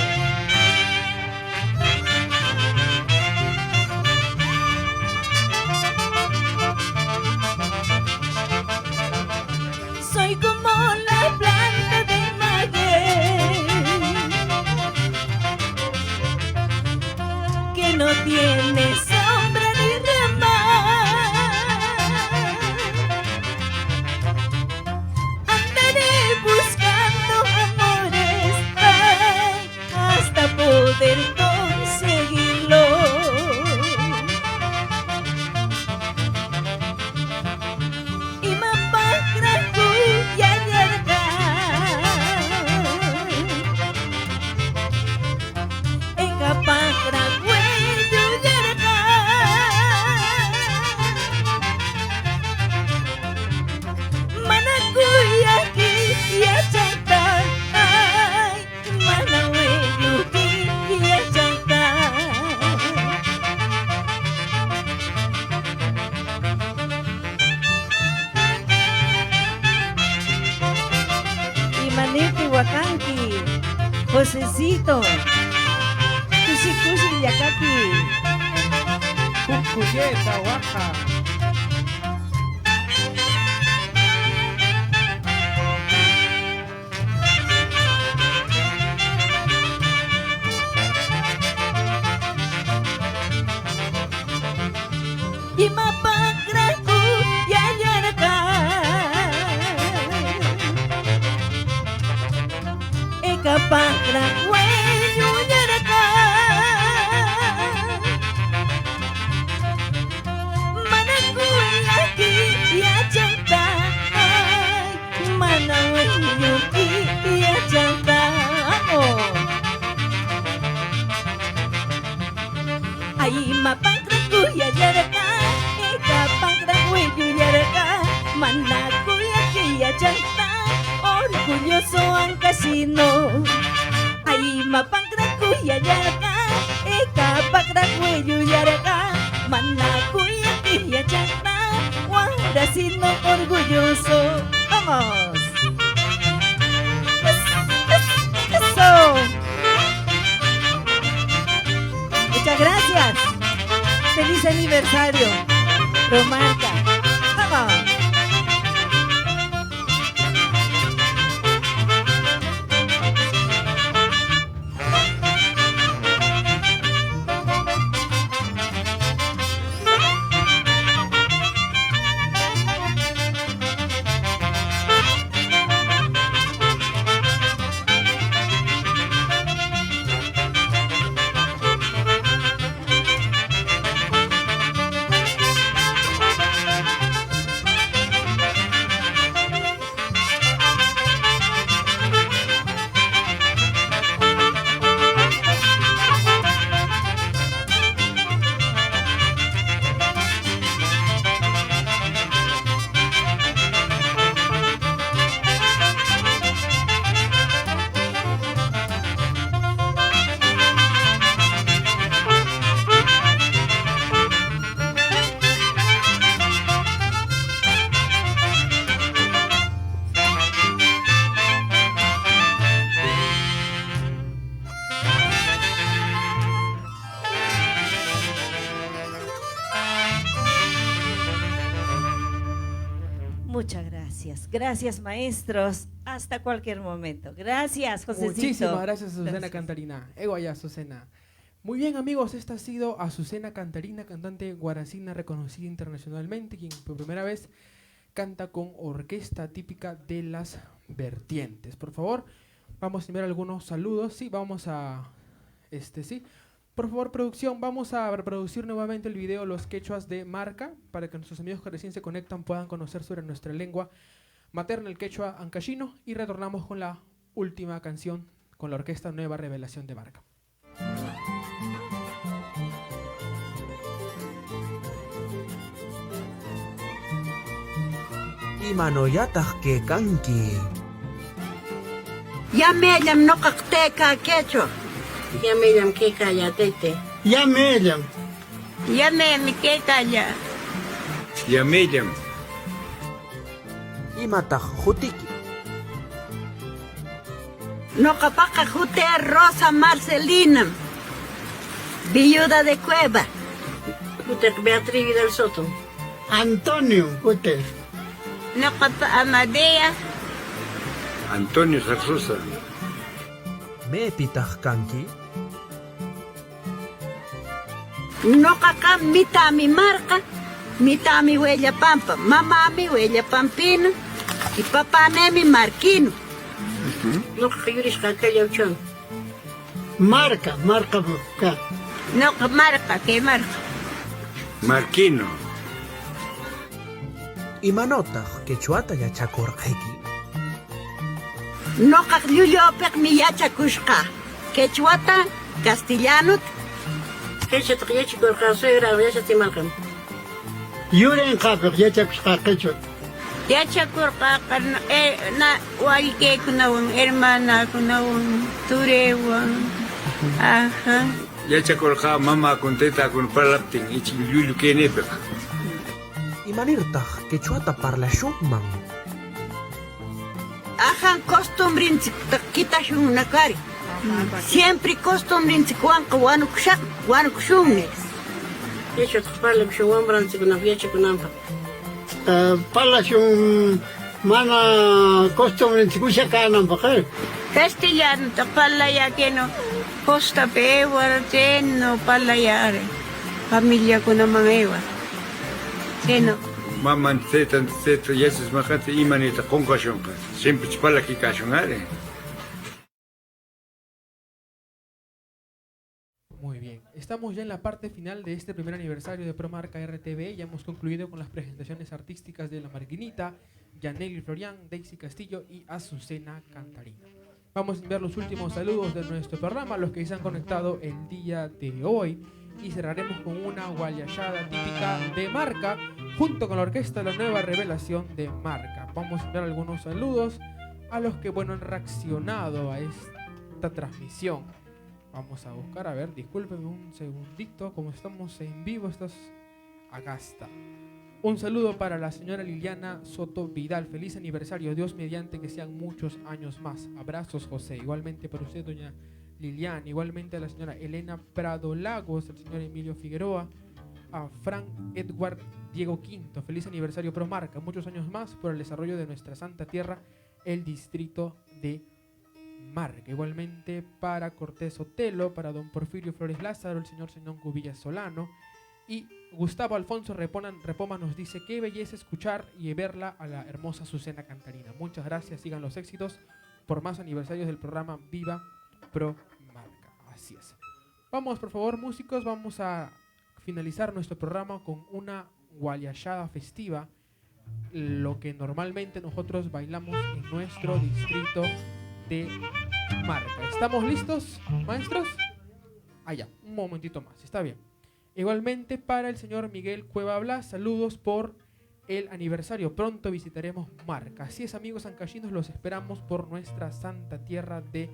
Soy como la planta de maguey, que no tiene sombra ni rama. Andaré buscando amores, ay, hasta poder conseguirlo. Y mapakraku yayarka, ekapakraku yuyarka. Manakuyaki yachata, ay, manaweyuki yachata. Imaniti Wakanki, Josecito, Kushi Kushi Yakaki, Cucuyeta, Oaxaca. y mapakraku yayarka, ekapakraku yuyarka. Manakuyaki yachanta, ay, manaweyuki yachanta. Oh. Ay, mapakraku yayarka, ekapakraku yuyarka. Manakuyaki yachanta, orgulloso Ancashino. Manacuya Quilla Chana, Guaracino orgulloso. ¡Vamos! ¡Eso! Muchas gracias. ¡Feliz aniversario! Promarca. ¡Vamos! Muchas gracias. Gracias, maestros. Hasta cualquier momento. Gracias, Josecito. Muchísimas gracias, Azucena Gracias. Cantarina. Egoya, Azucena. Muy bien, amigos, esta ha sido Azucena Cantarina, cantante guaracina reconocida internacionalmente, quien por primera vez canta con orquesta típica de las vertientes. Por favor, vamos a enviar algunos saludos. Sí, vamos a... sí. Por favor, producción, vamos a reproducir nuevamente el video Los Quechuas de Marca, para que nuestros amigos que recién se conectan puedan conocer sobre nuestra lengua materna, el quechua ancashino, y retornamos con la última canción con la orquesta Nueva Revelación de Marca. Imanoyataq que kanki. Ya me llamo no cacteca quecho. Ya me llamo que calla tete. Ya me llamo. Ya me que calla. Yamillam. Imataq hutiki. No capaca jute Rosa Marcelina. Viuda de Cueva. Jute Beatriz del Soto. Antonio Jute. No capa Amadea. Antonio Zarzusa. Mepitaq kanki. No caca mitad mi marca. Mitad mi huella pampa. Mamá mi huella pampina. Y papá mi marquino. No caca aquella uchón. Marca busca. No marca, ¿qué marca? Marquino. Imanotaq quechuata yachakurqayki. No caca mi yachakushka. Quechuata, castellano. Quechua yachakurqa suegra yachatimalkan. Yuren Japur, ya chapscaquecho. Yachakurqa na walke kunawan hermana kunawan turewan. Ajá. Yachakurqa mama con teta con palaptin ichi llullu kenepek. Imanirtaq quechuata parlashunman. Ajá, costumbrinchik quitashun nakari. Siempre costumbrinchik wanqa wanukushunni. Quechua parlakushu wambranchik na yachakunanpa. Palashun mana costumbre chikusha kanan bakar. Castellano ta palaya que no posta pewa no palayare. Familia ko na mga ewa. Sino? Mama teta yasis majate imanita konkashonka. Siempre chpala kikashonare. Muy bien, estamos ya en la parte final de este primer aniversario de Promarca RTV. Ya hemos concluido con las presentaciones artísticas de La Marquinita, Yaneli Florian, Daisy Castillo y Azucena Cantarina. Vamos a enviar los últimos saludos de nuestro programa a los que se han conectado el día de hoy, y cerraremos con una guayachada típica de Marca junto con la orquesta La Nueva Revelación de Marca. Vamos a enviar algunos saludos a los que han reaccionado a esta transmisión. Vamos a buscar, a ver, discúlpenme un segundito, como estamos en vivo, estas Agasta. Un saludo para la señora Liliana Soto Vidal. Feliz aniversario. Dios mediante que sean muchos años más. Abrazos, José. Igualmente para usted, doña Liliana. Igualmente a la señora Elena Prado Lagos, al señor Emilio Figueroa, a Frank Edward Diego Quinto. Feliz aniversario Promarca. Muchos años más por el desarrollo de nuestra santa tierra, el distrito de Marca. Igualmente para Cortés Otelo, para don Porfirio Flores Lázaro, el señor Zenón Cubillas Solano. Y Gustavo Alfonso Repoma nos dice: qué belleza escuchar y verla a la hermosa Azucena Cantarina. Muchas gracias, sigan los éxitos por más aniversarios del programa Viva Pro Marca. Así es. Vamos, por favor, músicos, vamos a finalizar nuestro programa con una guayachada festiva, lo que normalmente nosotros bailamos en nuestro distrito de Marca. ¿Estamos listos, maestros? Ya, un momentito más, está bien. Igualmente para el señor Miguel Cueva Blas, saludos por el aniversario. Pronto visitaremos Marca. Así es, amigos ancachinos, los esperamos por nuestra santa tierra de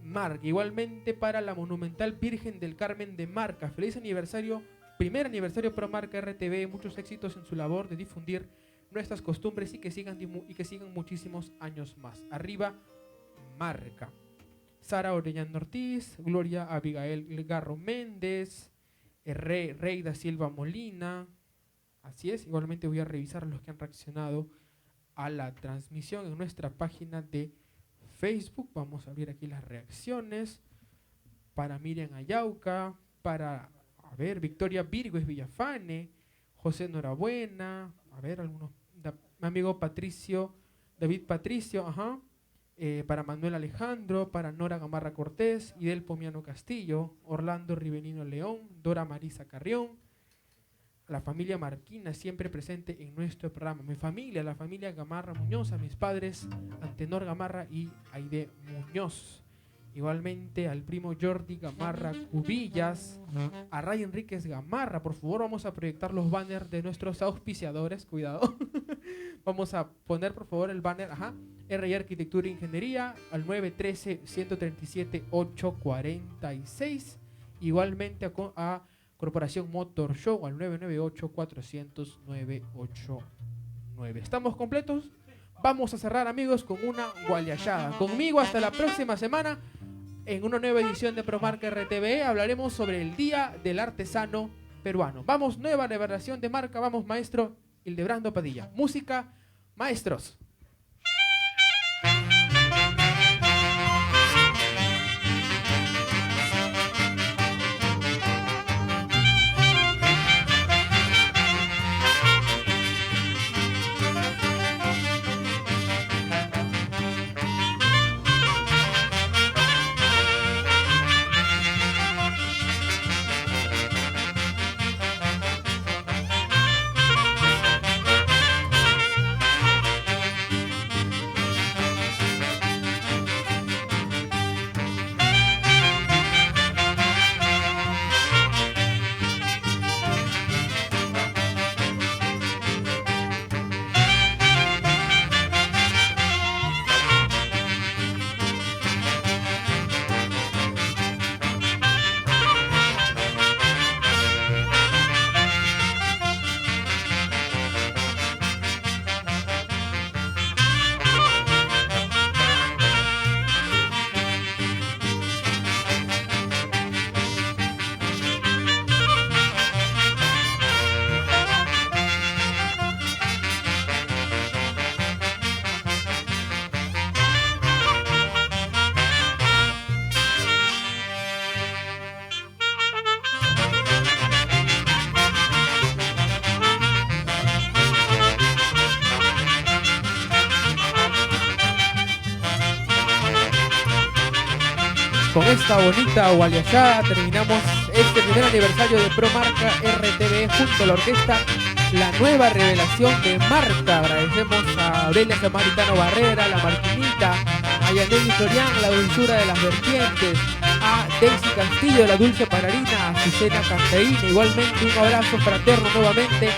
Marca. Igualmente para la monumental Virgen del Carmen de Marca. Feliz aniversario, primer aniversario Pro Marca RTV. Muchos éxitos en su labor de difundir nuestras costumbres y que sigan muchísimos años más. Arriba Marca. Sara Orellana Ortiz, Gloria Abigail Garro Méndez, Rey da Silva Molina. Así es, igualmente voy a revisar los que han reaccionado a la transmisión en nuestra página de Facebook. Vamos a abrir aquí las reacciones. Para Miriam Ayauca, para, Victoria Virgües Villafane, José Norabuena, algunos, mi amigo David Patricio, para Manuel Alejandro, para Nora Gamarra Cortés, Idel Pomiano Castillo, Orlando Rivenino León, Dora Marisa Carrión, la familia Marquina siempre presente en nuestro programa. Mi familia, la familia Gamarra Muñoz, a mis padres Antenor Gamarra y Aide Muñoz. Igualmente al primo Jordi Gamarra Cubillas, a Ray Enríquez Gamarra. Por favor, vamos a proyectar los banners de nuestros auspiciadores, cuidado. Vamos a poner por favor el banner, RI Arquitectura e Ingeniería al 913-137-846. Igualmente a Corporación Motor Show al 998-400-989. ¿Estamos completos? Vamos a cerrar, amigos, con una guayachada. Conmigo hasta la próxima semana en una nueva edición de Promarca RTV. Hablaremos sobre el Día del Artesano Peruano. Vamos, nueva revelación de Marca. Vamos, maestro Hildebrando Padilla. Música, maestros. Con esta bonita guayachada terminamos este primer aniversario de Promarca RTV junto a la orquesta La Nueva Revelación de Marca. Agradecemos a Aurelia Samaritano Barrera, la Marquinita, a Yaneli Florian, la dulzura de las vertientes, a Daisy Castillo, la dulce pararina, a Azucena Cantarina. Igualmente un abrazo fraterno nuevamente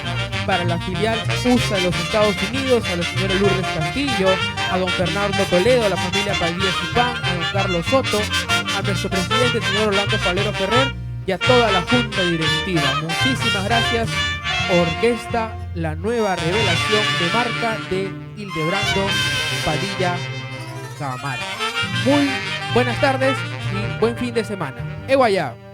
para la filial USA de los Estados Unidos, a la señora Lourdes Castillo, a don Fernando Toledo, a la familia Paldía Zipán, a don Carlos Soto, a nuestro presidente, el señor Orlando Falero Ferrer, y a toda la junta directiva. Muchísimas gracias orquesta La Nueva Revelación de Marca de Hildebrando Padilla Gamarra. Muy buenas tardes y buen fin de semana. Eguayá.